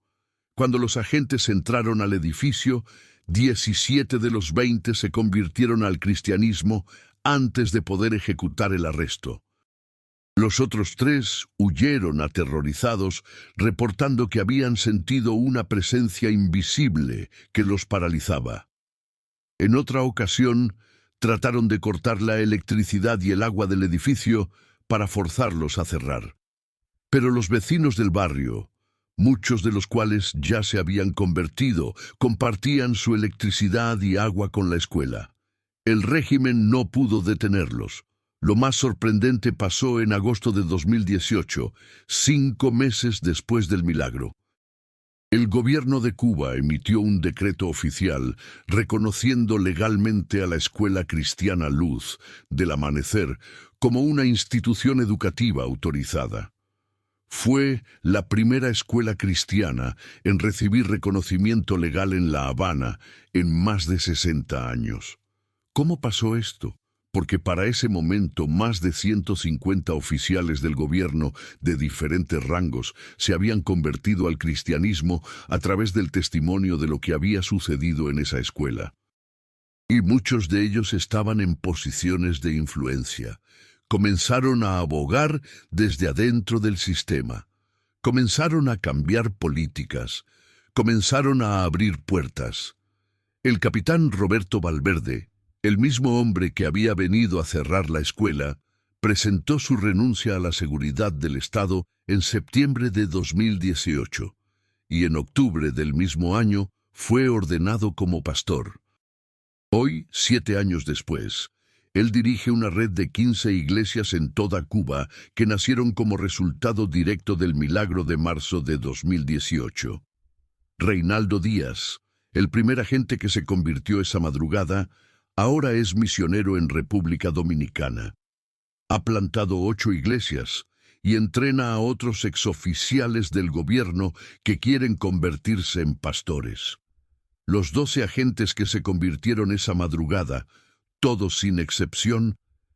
Cuando los agentes entraron al edificio, 17 de los 20 se convirtieron al cristianismo antes de poder ejecutar el arresto. Los otros 3 huyeron aterrorizados, reportando que habían sentido una presencia invisible que los paralizaba. En otra ocasión, trataron de cortar la electricidad y el agua del edificio para forzarlos a cerrar. Pero los vecinos del barrio, muchos de los cuales ya se habían convertido, compartían su electricidad y agua con la escuela. El régimen no pudo detenerlos. Lo más sorprendente pasó en agosto de 2018, 5 meses después del milagro. El gobierno de Cuba emitió un decreto oficial reconociendo legalmente a la Escuela Cristiana Luz del Amanecer como una institución educativa autorizada. Fue la primera escuela cristiana en recibir reconocimiento legal en La Habana en más de 60 años. ¿Cómo pasó esto? Porque para ese momento más de 150 oficiales del gobierno de diferentes rangos se habían convertido al cristianismo a través del testimonio de lo que había sucedido en esa escuela. Y muchos de ellos estaban en posiciones de influencia. Comenzaron a abogar desde adentro del sistema. Comenzaron a cambiar políticas. Comenzaron a abrir puertas. El capitán Roberto Valverde, el mismo hombre que había venido a cerrar la escuela, presentó su renuncia a la seguridad del Estado en septiembre de 2018 y en octubre del mismo año fue ordenado como pastor. Hoy, 7 años después, Él dirige una red de 15 iglesias en toda Cuba que nacieron como resultado directo del milagro de marzo de 2018. Reinaldo Díaz, el primer agente que se convirtió esa madrugada, ahora es misionero en República Dominicana. Ha plantado 8 iglesias y entrena a otros exoficiales del gobierno que quieren convertirse en pastores. Los 12 agentes que se convirtieron esa madrugada, todos sin excepción,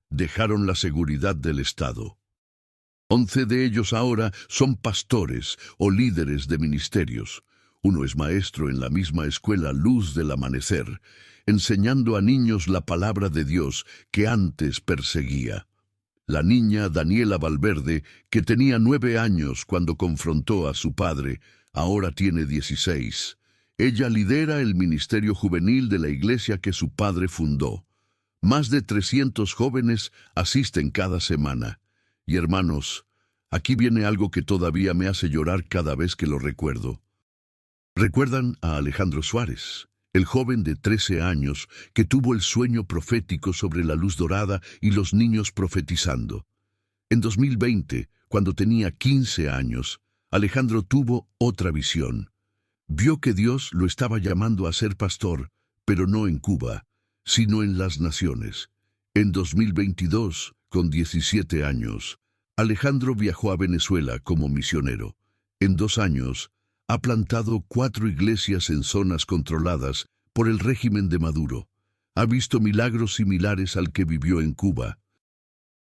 dejaron la seguridad del Estado. 11 de ellos ahora son pastores o líderes de ministerios. Uno es maestro en la misma escuela Luz del Amanecer, enseñando a niños la palabra de Dios que antes perseguía. La niña Daniela Valverde, que tenía 9 años cuando confrontó a su padre, ahora tiene 16. Ella lidera el ministerio juvenil de la iglesia que su padre fundó. Más de 300 jóvenes asisten cada semana. Y hermanos, aquí viene algo que todavía me hace llorar cada vez que lo recuerdo. ¿Recuerdan a Alejandro Suárez, el joven de 13 años que tuvo el sueño profético sobre la luz dorada y los niños profetizando? En 2020, cuando tenía 15 años, Alejandro tuvo otra visión. Vio que Dios lo estaba llamando a ser pastor, pero no en Cuba, sino en las naciones. En 2022, con 17 años, Alejandro viajó a Venezuela como misionero. En 2 años, ha plantado 4 iglesias en zonas controladas por el régimen de Maduro. Ha visto milagros similares al que vivió en Cuba.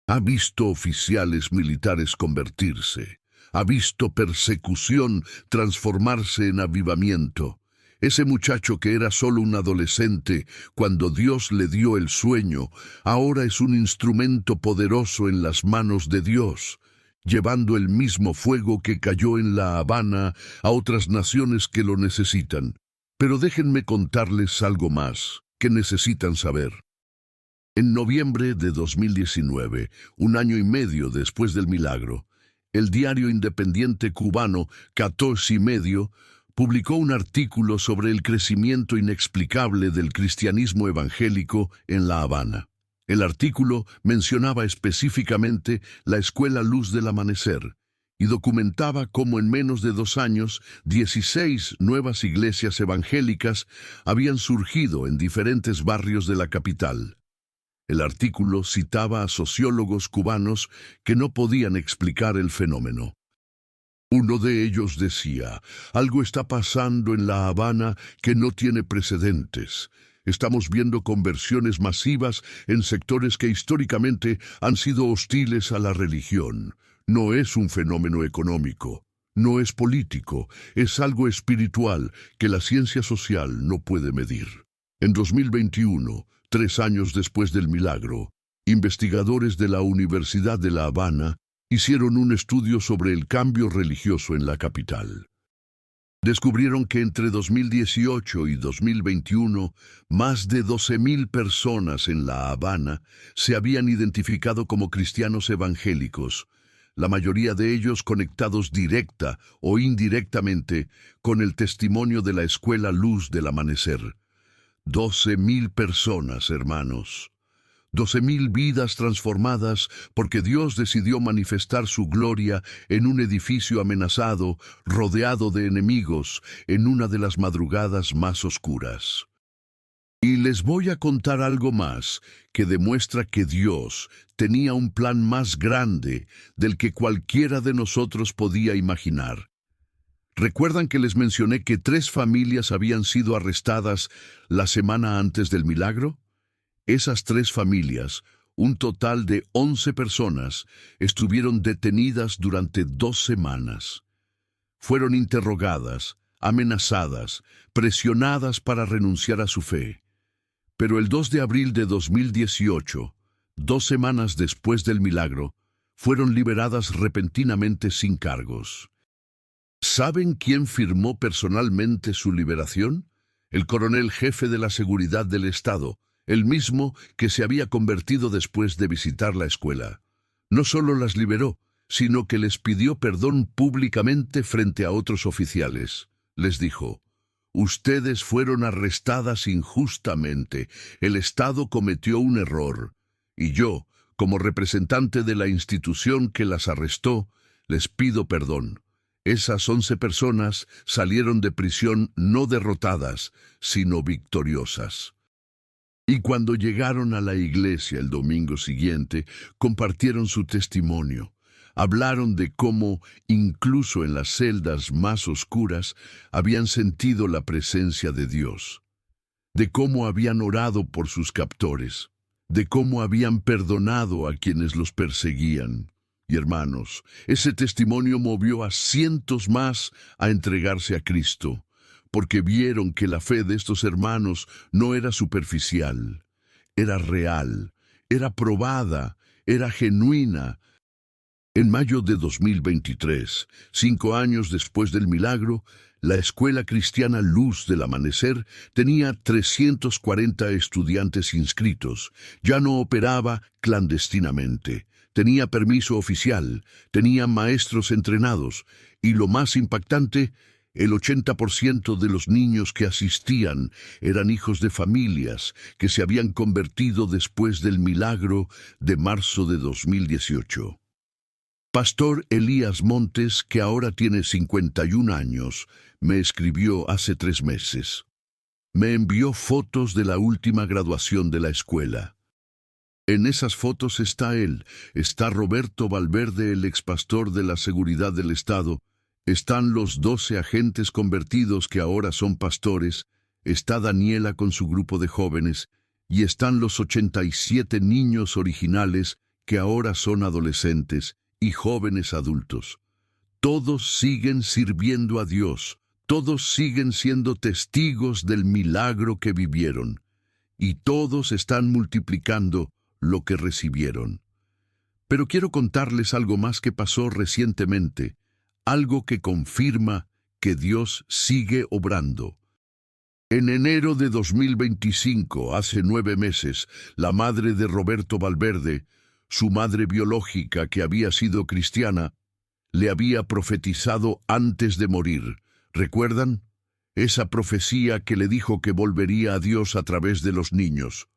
Ha visto oficiales militares convertirse. Ha visto persecución transformarse en avivamiento. Ese muchacho que era solo un adolescente cuando Dios le dio el sueño, ahora es un instrumento poderoso en las manos de Dios, llevando el mismo fuego que cayó en La Habana a otras naciones que lo necesitan. Pero déjenme contarles algo más que necesitan saber. En noviembre de 2019, un año y medio después del milagro, el diario independiente cubano 14 y medio publicó un artículo sobre el crecimiento inexplicable del cristianismo evangélico en La Habana. El artículo mencionaba específicamente la Escuela Luz del Amanecer y documentaba cómo en menos de 2 años 16 nuevas iglesias evangélicas habían surgido en diferentes barrios de la capital. El artículo citaba a sociólogos cubanos que no podían explicar el fenómeno. Uno de ellos decía: algo está pasando en La Habana que no tiene precedentes. Estamos viendo conversiones masivas en sectores que históricamente han sido hostiles a la religión. No es un fenómeno económico, no es político, es algo espiritual que la ciencia social no puede medir. En 2021, 3 años después del milagro, investigadores de la Universidad de La Habana hicieron un estudio sobre el cambio religioso en la capital. Descubrieron que entre 2018 y 2021, más de 12,000 personas en La Habana se habían identificado como cristianos evangélicos, la mayoría de ellos conectados directa o indirectamente con el testimonio de la Escuela Luz del Amanecer. 12,000 personas, hermanos. 12,000 vidas transformadas porque Dios decidió manifestar su gloria en un edificio amenazado, rodeado de enemigos, en una de las madrugadas más oscuras. Y les voy a contar algo más que demuestra que Dios tenía un plan más grande del que cualquiera de nosotros podía imaginar. ¿Recuerdan que les mencioné que 3 familias habían sido arrestadas la semana antes del milagro? Esas 3 familias, un total de 11 personas, estuvieron detenidas durante 2 semanas. Fueron interrogadas, amenazadas, presionadas para renunciar a su fe. Pero el 2 de abril de 2018, 2 semanas después del milagro, fueron liberadas repentinamente sin cargos. ¿Saben quién firmó personalmente su liberación? El coronel jefe de la seguridad del Estado, el mismo que se había convertido después de visitar la escuela. No solo las liberó, sino que les pidió perdón públicamente frente a otros oficiales. Les dijo: ustedes fueron arrestadas injustamente, el Estado cometió un error. Y yo, como representante de la institución que las arrestó, les pido perdón. Esas 11 personas salieron de prisión no derrotadas, sino victoriosas. Y cuando llegaron a la iglesia el domingo siguiente, compartieron su testimonio. Hablaron de cómo, incluso en las celdas más oscuras, habían sentido la presencia de Dios, de cómo habían orado por sus captores, de cómo habían perdonado a quienes los perseguían. Y hermanos, ese testimonio movió a cientos más a entregarse a Cristo, porque vieron que la fe de estos hermanos no era superficial, era real, era probada, era genuina. En mayo de 2023, 5 años después del milagro, la Escuela Cristiana Luz del Amanecer tenía 340 estudiantes inscritos. Ya no operaba clandestinamente. Tenía permiso oficial, tenía maestros entrenados y, lo más impactante, el 80% de los niños que asistían eran hijos de familias que se habían convertido después del milagro de marzo de 2018. Pastor Elías Montes, que ahora tiene 51 años, me escribió hace 3 meses. Me envió fotos de la última graduación de la escuela. En esas fotos está él, está Roberto Valverde, el expastor de la Seguridad del Estado, están los 12 agentes convertidos que ahora son pastores, está Daniela con su grupo de jóvenes, y están los 87 niños originales que ahora son adolescentes y jóvenes adultos. Todos siguen sirviendo a Dios, todos siguen siendo testigos del milagro que vivieron, y todos están multiplicando lo que recibieron. Pero quiero contarles algo más que pasó recientemente, algo que confirma que Dios sigue obrando. En enero de 2025, hace 9 meses, la madre de Roberto Valverde, su madre biológica que había sido cristiana, le había profetizado antes de morir. ¿Recuerdan? Esa profecía que le dijo que volvería a Dios a través de los niños.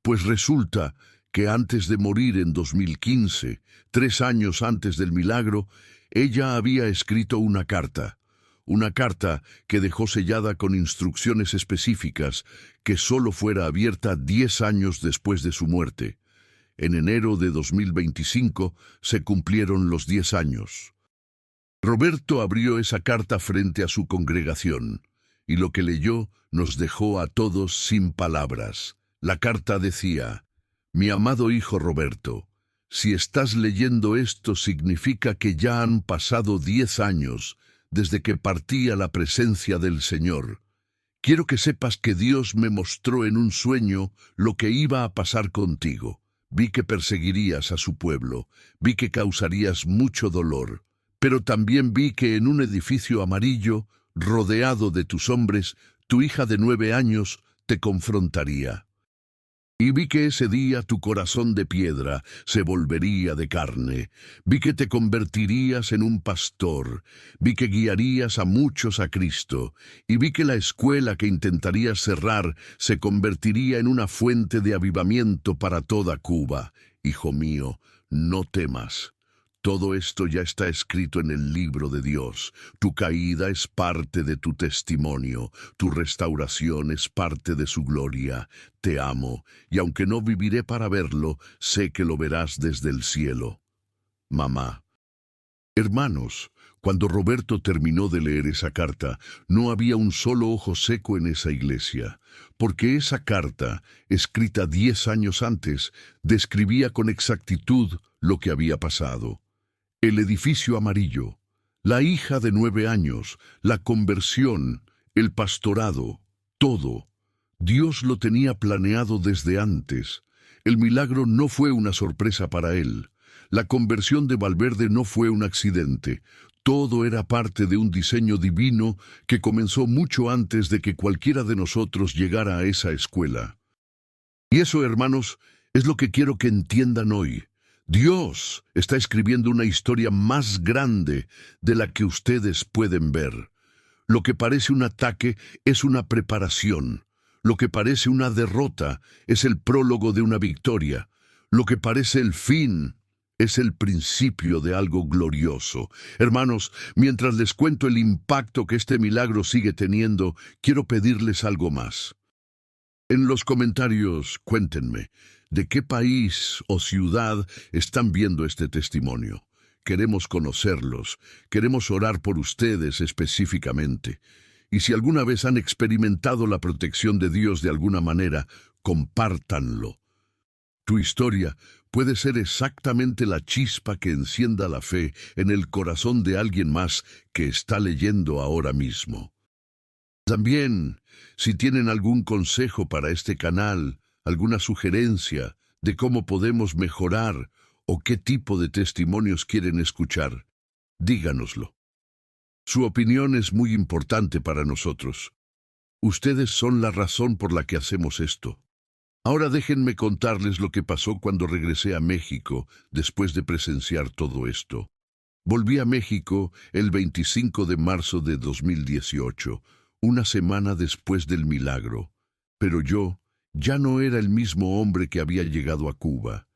Pues resulta que antes de morir en 2015, 3 años antes del milagro, ella había escrito una carta que dejó sellada con instrucciones específicas que solo fuera abierta 10 años después de su muerte. En enero de 2025 se cumplieron los 10 años. Roberto abrió esa carta frente a su congregación, y lo que leyó nos dejó a todos sin palabras. La carta decía: Mi amado hijo Roberto, si estás leyendo esto significa que ya han pasado 10 años desde que partí a la presencia del Señor. Quiero que sepas que Dios me mostró en un sueño lo que iba a pasar contigo. Vi que perseguirías a su pueblo, vi que causarías mucho dolor, pero también vi que en un edificio amarillo, rodeado de tus hombres, tu hija de 9 años te confrontaría. Y vi que ese día tu corazón de piedra se volvería de carne. Vi que te convertirías en un pastor. Vi que guiarías a muchos a Cristo. Y vi que la escuela que intentarías cerrar se convertiría en una fuente de avivamiento para toda Cuba. Hijo mío, no temas. Todo esto ya está escrito en el libro de Dios. Tu caída es parte de tu testimonio. Tu restauración es parte de su gloria. Te amo, y aunque no viviré para verlo, sé que lo verás desde el cielo. Mamá. Hermanos, cuando Roberto terminó de leer esa carta, no había un solo ojo seco en esa iglesia, porque esa carta, escrita 10 años antes, describía con exactitud lo que había pasado. El edificio amarillo, la hija de 9 años, la conversión, el pastorado, todo. Dios lo tenía planeado desde antes. El milagro no fue una sorpresa para él. La conversión de Valverde no fue un accidente. Todo era parte de un diseño divino que comenzó mucho antes de que cualquiera de nosotros llegara a esa escuela. Y eso, hermanos, es lo que quiero que entiendan hoy. Dios está escribiendo una historia más grande de la que ustedes pueden ver. Lo que parece un ataque es una preparación. Lo que parece una derrota es el prólogo de una victoria. Lo que parece el fin es el principio de algo glorioso. Hermanos, mientras les cuento el impacto que este milagro sigue teniendo, quiero pedirles algo más. En los comentarios, cuéntenme, ¿de qué país o ciudad están viendo este testimonio? Queremos conocerlos, queremos orar por ustedes específicamente. Y si alguna vez han experimentado la protección de Dios de alguna manera, compártanlo. Tu historia puede ser exactamente la chispa que encienda la fe en el corazón de alguien más que está leyendo ahora mismo. También, si tienen algún consejo para este canal, alguna sugerencia de cómo podemos mejorar o qué tipo de testimonios quieren escuchar, díganoslo. Su opinión es muy importante para nosotros. Ustedes son la razón por la que hacemos esto. Ahora déjenme contarles lo que pasó cuando regresé a México después de presenciar todo esto. Volví a México el 25 de marzo de 2018, una semana después del milagro. Pero yo ya no era el mismo hombre que había llegado a Cuba.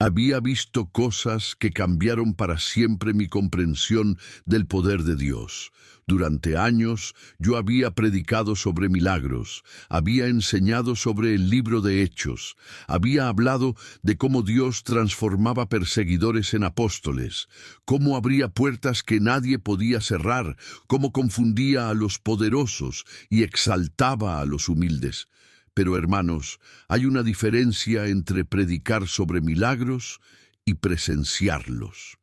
Había visto cosas que cambiaron para siempre mi comprensión del poder de Dios. Durante años yo había predicado sobre milagros, había enseñado sobre el libro de Hechos, había hablado de cómo Dios transformaba perseguidores en apóstoles, cómo abría puertas que nadie podía cerrar, cómo confundía a los poderosos y exaltaba a los humildes. Pero hermanos, hay una diferencia entre predicar sobre milagros y presenciarlos.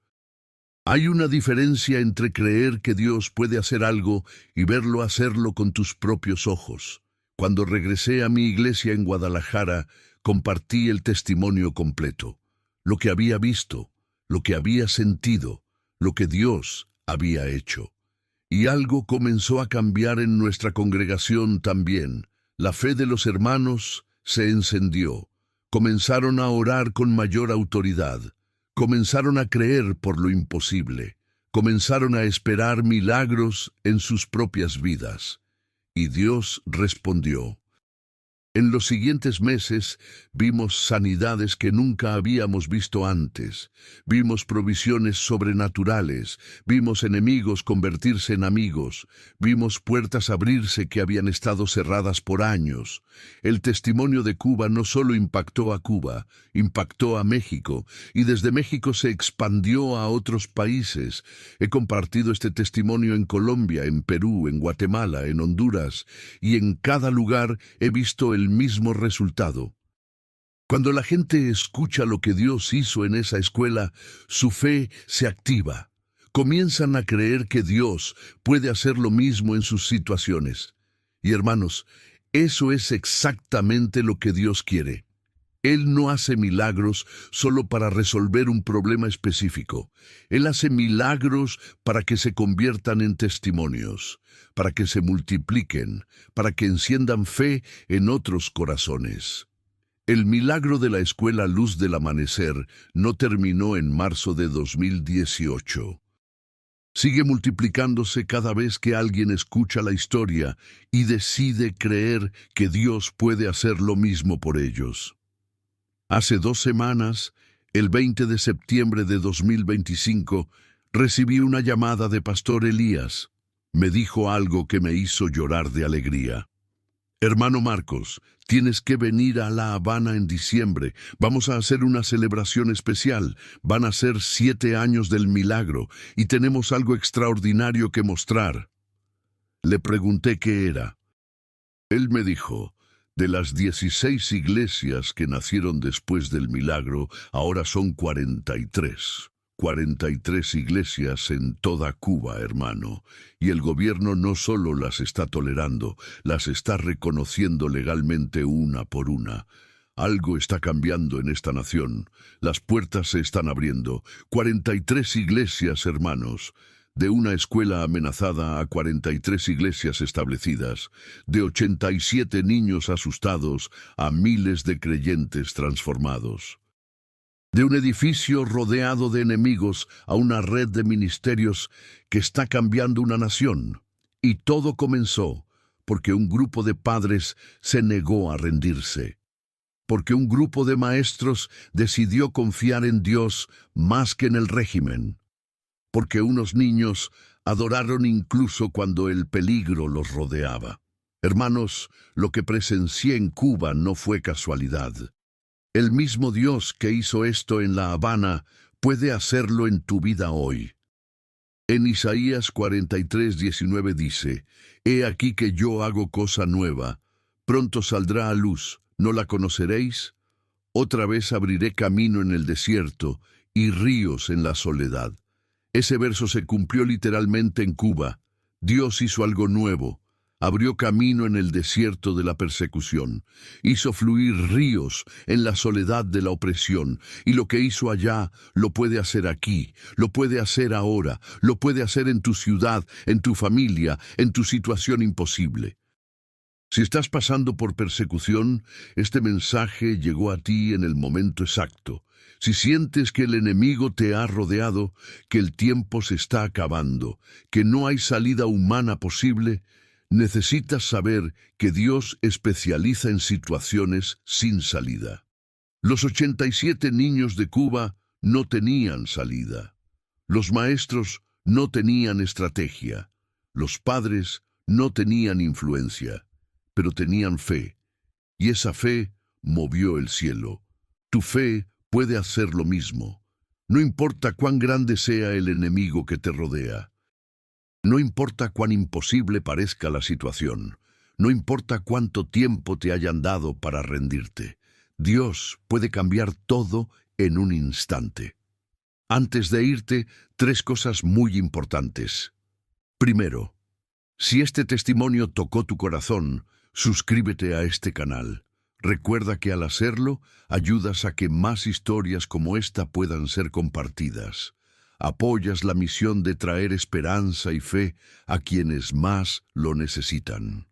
Hay una diferencia entre creer que Dios puede hacer algo y verlo hacerlo con tus propios ojos. Cuando regresé a mi iglesia en Guadalajara, compartí el testimonio completo. Lo que había visto, lo que había sentido, lo que Dios había hecho. Y algo comenzó a cambiar en nuestra congregación también. La fe de los hermanos se encendió. Comenzaron a orar con mayor autoridad. Comenzaron a creer por lo imposible. Comenzaron a esperar milagros en sus propias vidas. Y Dios respondió. En los siguientes meses vimos sanidades que nunca habíamos visto antes, vimos provisiones sobrenaturales, vimos enemigos convertirse en amigos, vimos puertas abrirse que habían estado cerradas por años. El testimonio de Cuba no solo impactó a Cuba, impactó a México, y desde México se expandió a otros países. He compartido este testimonio en Colombia, en Perú, en Guatemala, en Honduras, y en cada lugar he visto el mismo resultado. Cuando la gente escucha lo que Dios hizo en esa escuela, su fe se activa. Comienzan a creer que Dios puede hacer lo mismo en sus situaciones. Y hermanos, eso es exactamente lo que Dios quiere. Él no hace milagros solo para resolver un problema específico. Él hace milagros para que se conviertan en testimonios, para que se multipliquen, para que enciendan fe en otros corazones. El milagro de la escuela Luz del Amanecer no terminó en marzo de 2018. Sigue multiplicándose cada vez que alguien escucha la historia y decide creer que Dios puede hacer lo mismo por ellos. Hace 2 semanas, el 20 de septiembre de 2025, recibí una llamada de Pastor Elías. Me dijo algo que me hizo llorar de alegría. Hermano Marcos, tienes que venir a La Habana en diciembre. Vamos a hacer una celebración especial. Van a ser 7 años del milagro y tenemos algo extraordinario que mostrar. Le pregunté qué era. Él me dijo, de las 16 iglesias que nacieron después del milagro, ahora son 43. 43 iglesias en toda Cuba, hermano. Y el gobierno no solo las está tolerando, las está reconociendo legalmente una por una. Algo está cambiando en esta nación. Las puertas se están abriendo. 43 iglesias, hermanos. De una escuela amenazada a 43 iglesias establecidas, de 87 niños asustados a miles de creyentes transformados. De un edificio rodeado de enemigos a una red de ministerios que está cambiando una nación. Y todo comenzó porque un grupo de padres se negó a rendirse. porque un grupo de maestros decidió confiar en Dios más que en el régimen, porque unos niños adoraron incluso cuando el peligro los rodeaba. Hermanos, lo que presencié en Cuba no fue casualidad. El mismo Dios que hizo esto en La Habana puede hacerlo en tu vida hoy. En Isaías 43:19 dice: «He aquí que yo hago cosa nueva, pronto saldrá a luz, ¿no la conoceréis? Otra vez abriré camino en el desierto y ríos en la soledad». Ese verso se cumplió literalmente en Cuba. Dios hizo algo nuevo. Abrió camino en el desierto de la persecución, hizo fluir ríos en la soledad de la opresión, y lo que hizo allá lo puede hacer aquí, lo puede hacer ahora, lo puede hacer en tu ciudad, en tu familia, en tu situación imposible. Si estás pasando por persecución, este mensaje llegó a ti en el momento exacto. Si sientes que el enemigo te ha rodeado, que el tiempo se está acabando, que no hay salida humana posible, necesitas saber que Dios especializa en situaciones sin salida. Los 87 niños de Cuba no tenían salida. Los maestros no tenían estrategia. Los padres no tenían influencia, pero tenían fe. Y esa fe movió el cielo. Tu fe puede hacer lo mismo. No importa cuán grande sea el enemigo que te rodea. No importa cuán imposible parezca la situación, no importa cuánto tiempo te hayan dado para rendirte, Dios puede cambiar todo en un instante. Antes de irte, 3 cosas muy importantes. Primero, si este testimonio tocó tu corazón, suscríbete a este canal. Recuerda que al hacerlo, ayudas a que más historias como esta puedan ser compartidas. Apoyas la misión de traer esperanza y fe a quienes más lo necesitan.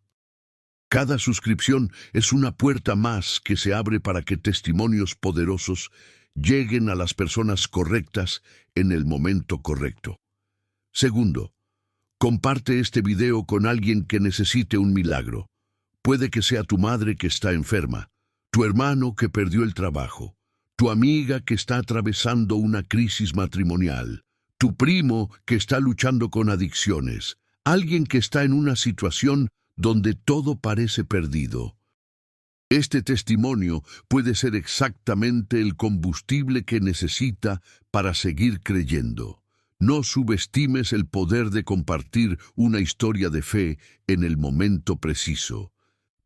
Cada suscripción es una puerta más que se abre para que testimonios poderosos lleguen a las personas correctas en el momento correcto. Segundo, comparte este video con alguien que necesite un milagro. Puede que sea tu madre que está enferma, tu hermano que perdió el trabajo, tu amiga que está atravesando una crisis matrimonial, tu primo que está luchando con adicciones, alguien que está en una situación donde todo parece perdido. Este testimonio puede ser exactamente el combustible que necesita para seguir creyendo. No subestimes el poder de compartir una historia de fe en el momento preciso.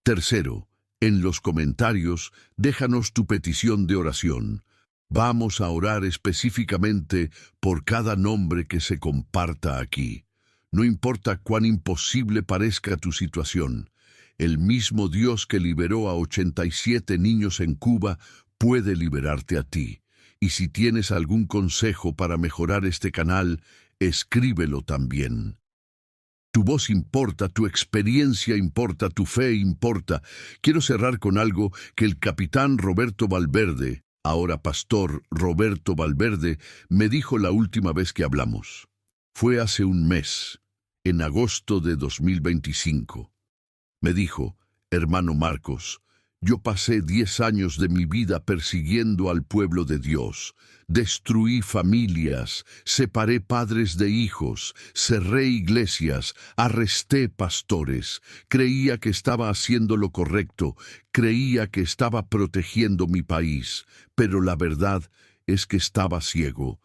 Tercero, en los comentarios, déjanos tu petición de oración. Vamos a orar específicamente por cada nombre que se comparta aquí. No importa cuán imposible parezca tu situación, el mismo Dios que liberó a 87 niños en Cuba puede liberarte a ti. Y si tienes algún consejo para mejorar este canal, escríbelo también. Tu voz importa, tu experiencia importa, tu fe importa. Quiero cerrar con algo que el capitán Roberto Valverde, ahora pastor Roberto Valverde, me dijo la última vez que hablamos. Fue hace un mes, en agosto de 2025. Me dijo: hermano Marcos, yo pasé 10 años de mi vida persiguiendo al pueblo de Dios. Destruí familias, separé padres de hijos, cerré iglesias, arresté pastores. Creía que estaba haciendo lo correcto, creía que estaba protegiendo mi país, pero la verdad es que estaba ciego.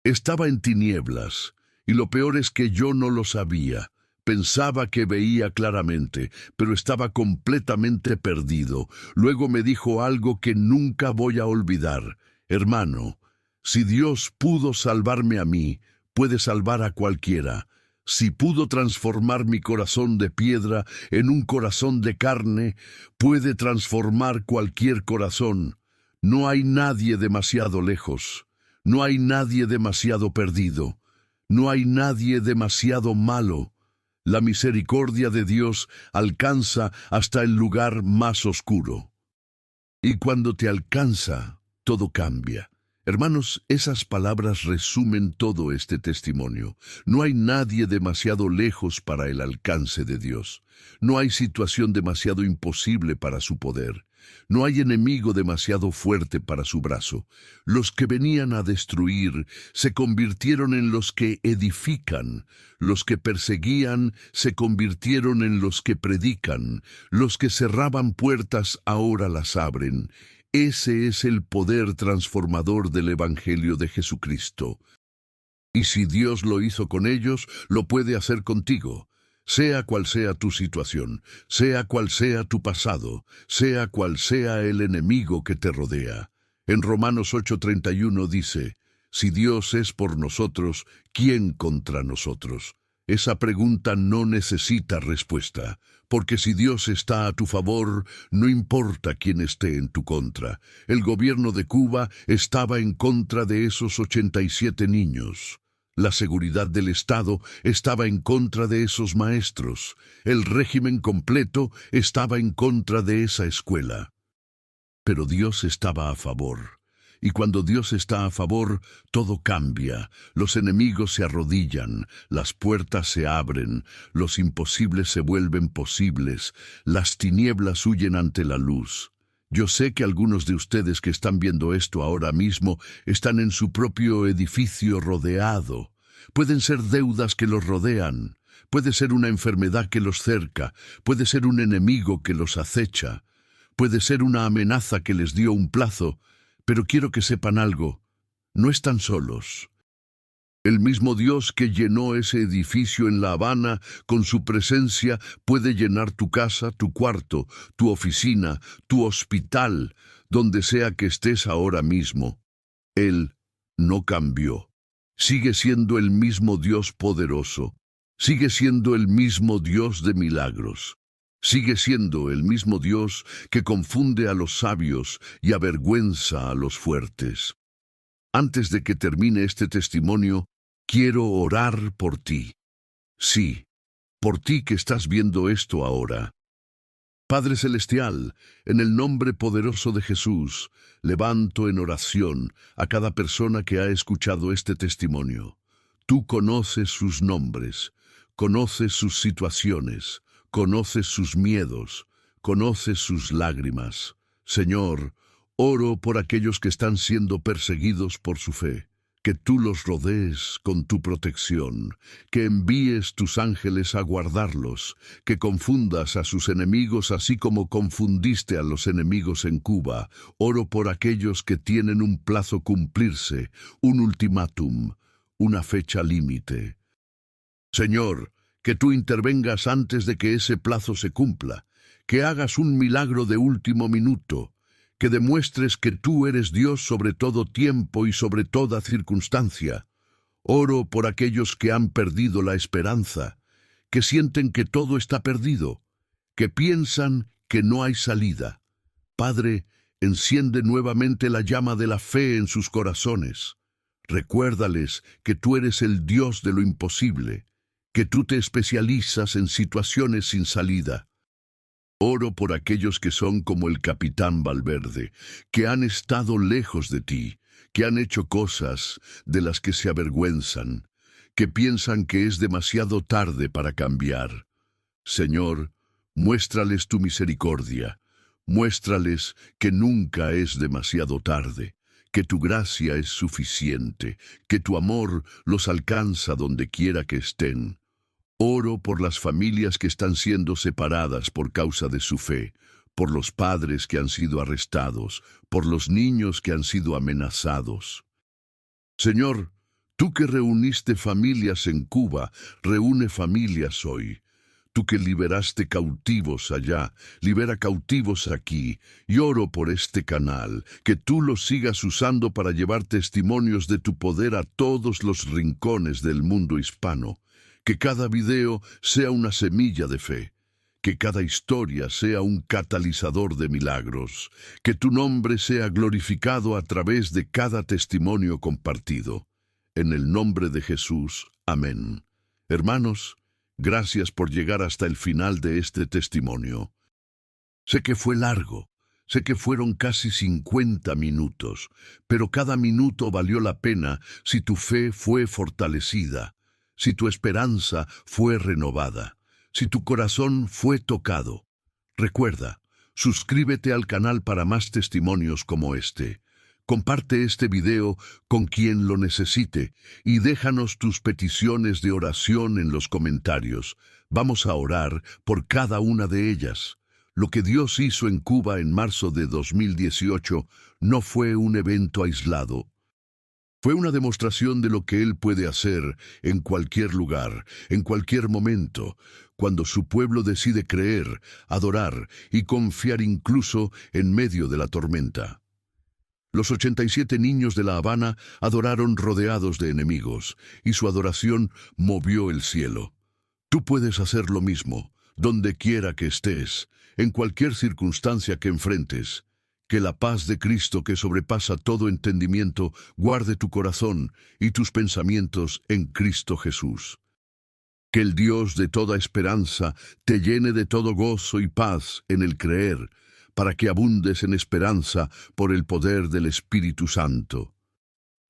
Estaba en tinieblas, y lo peor es que yo no lo sabía. Pensaba que veía claramente, pero estaba completamente perdido. Luego me dijo algo que nunca voy a olvidar. Hermano, si Dios pudo salvarme a mí, puede salvar a cualquiera. Si pudo transformar mi corazón de piedra en un corazón de carne, puede transformar cualquier corazón. No hay nadie demasiado lejos. No hay nadie demasiado perdido. No hay nadie demasiado malo. La misericordia de Dios alcanza hasta el lugar más oscuro. Y cuando te alcanza, todo cambia. Hermanos, esas palabras resumen todo este testimonio. No hay nadie demasiado lejos para el alcance de Dios. No hay situación demasiado imposible para su poder. No hay enemigo demasiado fuerte para su brazo. Los que venían a destruir se convirtieron en los que edifican. Los que perseguían se convirtieron en los que predican. Los que cerraban puertas ahora las abren. Ese es el poder transformador del Evangelio de Jesucristo. Y si Dios lo hizo con ellos, lo puede hacer contigo. Sea cual sea tu situación, sea cual sea tu pasado, sea cual sea el enemigo que te rodea. En Romanos 8:31 dice, si Dios es por nosotros, ¿quién contra nosotros? Esa pregunta no necesita respuesta, porque si Dios está a tu favor, no importa quién esté en tu contra. El gobierno de Cuba estaba en contra de esos 87 niños. La seguridad del Estado estaba en contra de esos maestros. El régimen completo estaba en contra de esa escuela. Pero Dios estaba a favor. Y cuando Dios está a favor, todo cambia. Los enemigos se arrodillan, las puertas se abren, los imposibles se vuelven posibles, las tinieblas huyen ante la luz. Yo sé que algunos de ustedes que están viendo esto ahora mismo están en su propio edificio rodeado. Pueden ser deudas que los rodean, puede ser una enfermedad que los cerca, puede ser un enemigo que los acecha, puede ser una amenaza que les dio un plazo, pero quiero que sepan algo, no están solos. El mismo Dios que llenó ese edificio en La Habana con su presencia puede llenar tu casa, tu cuarto, tu oficina, tu hospital, donde sea que estés ahora mismo. Él no cambió. Sigue siendo el mismo Dios poderoso. Sigue siendo el mismo Dios de milagros. Sigue siendo el mismo Dios que confunde a los sabios y avergüenza a los fuertes. Antes de que termine este testimonio, quiero orar por ti. Sí, por ti que estás viendo esto ahora. Padre Celestial, en el nombre poderoso de Jesús, levanto en oración a cada persona que ha escuchado este testimonio. Tú conoces sus nombres, conoces sus situaciones, conoces sus miedos, conoces sus lágrimas. Señor, oro por aquellos que están siendo perseguidos por su fe. Que tú los rodees con tu protección, que envíes tus ángeles a guardarlos, que confundas a sus enemigos así como confundiste a los enemigos en Cuba. Oro por aquellos que tienen un plazo cumplirse, un ultimátum, una fecha límite. Señor, que tú intervengas antes de que ese plazo se cumpla, que hagas un milagro de último minuto, que demuestres que tú eres Dios sobre todo tiempo y sobre toda circunstancia. Oro por aquellos que han perdido la esperanza, que sienten que todo está perdido, que piensan que no hay salida. Padre, enciende nuevamente la llama de la fe en sus corazones. Recuérdales que tú eres el Dios de lo imposible, que tú te especializas en situaciones sin salida. Oro por aquellos que son como el capitán Valverde, que han estado lejos de ti, que han hecho cosas de las que se avergüenzan, que piensan que es demasiado tarde para cambiar. Señor, muéstrales tu misericordia, muéstrales que nunca es demasiado tarde, que tu gracia es suficiente, que tu amor los alcanza donde quiera que estén. Oro por las familias que están siendo separadas por causa de su fe, por los padres que han sido arrestados, por los niños que han sido amenazados. Señor, tú que reuniste familias en Cuba, reúne familias hoy. Tú que liberaste cautivos allá, libera cautivos aquí. Y oro por este canal, que tú lo sigas usando para llevar testimonios de tu poder a todos los rincones del mundo hispano. Que cada video sea una semilla de fe, que cada historia sea un catalizador de milagros, que tu nombre sea glorificado a través de cada testimonio compartido. En el nombre de Jesús, amén. Hermanos, gracias por llegar hasta el final de este testimonio. Sé que fue largo, sé que fueron casi 50 minutos, pero cada minuto valió la pena si tu fe fue fortalecida, si tu esperanza fue renovada, si tu corazón fue tocado. Recuerda, Suscríbete al canal para más testimonios como este. Comparte este video con quien lo necesite y déjanos tus peticiones de oración en los comentarios. Vamos a orar por cada una de ellas. Lo que Dios hizo en Cuba en marzo de 2018 no fue un evento aislado. Fue una demostración de lo que Él puede hacer en cualquier lugar, en cualquier momento, cuando su pueblo decide creer, adorar y confiar incluso en medio de la tormenta. Los 87 niños de La Habana adoraron rodeados de enemigos, y su adoración movió el cielo. Tú puedes hacer lo mismo, donde quiera que estés, en cualquier circunstancia que enfrentes. Que la paz de Cristo, que sobrepasa todo entendimiento, guarde tu corazón y tus pensamientos en Cristo Jesús. Que el Dios de toda esperanza te llene de todo gozo y paz en el creer, para que abundes en esperanza por el poder del Espíritu Santo.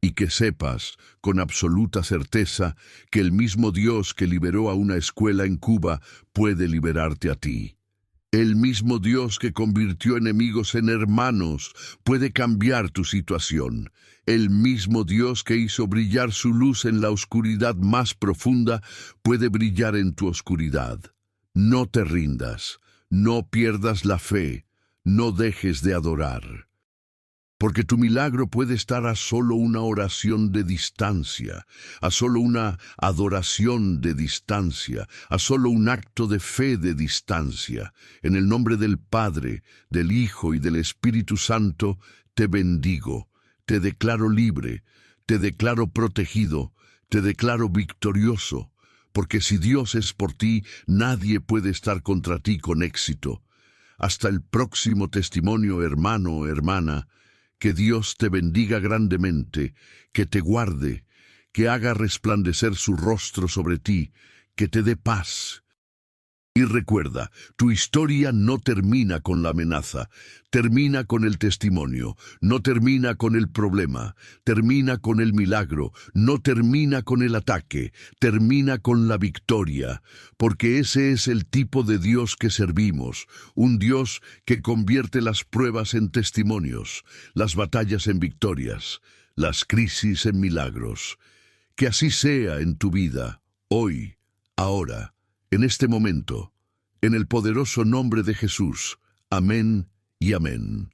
Y que sepas con absoluta certeza que el mismo Dios que liberó a una escuela en Cuba puede liberarte a ti. El mismo Dios que convirtió enemigos en hermanos puede cambiar tu situación. El mismo Dios que hizo brillar su luz en la oscuridad más profunda puede brillar en tu oscuridad. No te rindas, no pierdas la fe, no dejes de adorar. Porque tu milagro puede estar a solo una oración de distancia, a solo una adoración de distancia, a solo un acto de fe de distancia. En el nombre del Padre, del Hijo y del Espíritu Santo, te bendigo, te declaro libre, te declaro protegido, te declaro victorioso, porque si Dios es por ti, nadie puede estar contra ti con éxito. Hasta el próximo testimonio, hermano o hermana. Que Dios te bendiga grandemente, que te guarde, que haga resplandecer su rostro sobre ti, que te dé paz. Y recuerda, tu historia no termina con la amenaza, termina con el testimonio, no termina con el problema, termina con el milagro, no termina con el ataque, termina con la victoria, porque ese es el tipo de Dios que servimos, un Dios que convierte las pruebas en testimonios, las batallas en victorias, las crisis en milagros. Que así sea en tu vida, hoy, ahora, en este momento, en el poderoso nombre de Jesús. Amén y amén.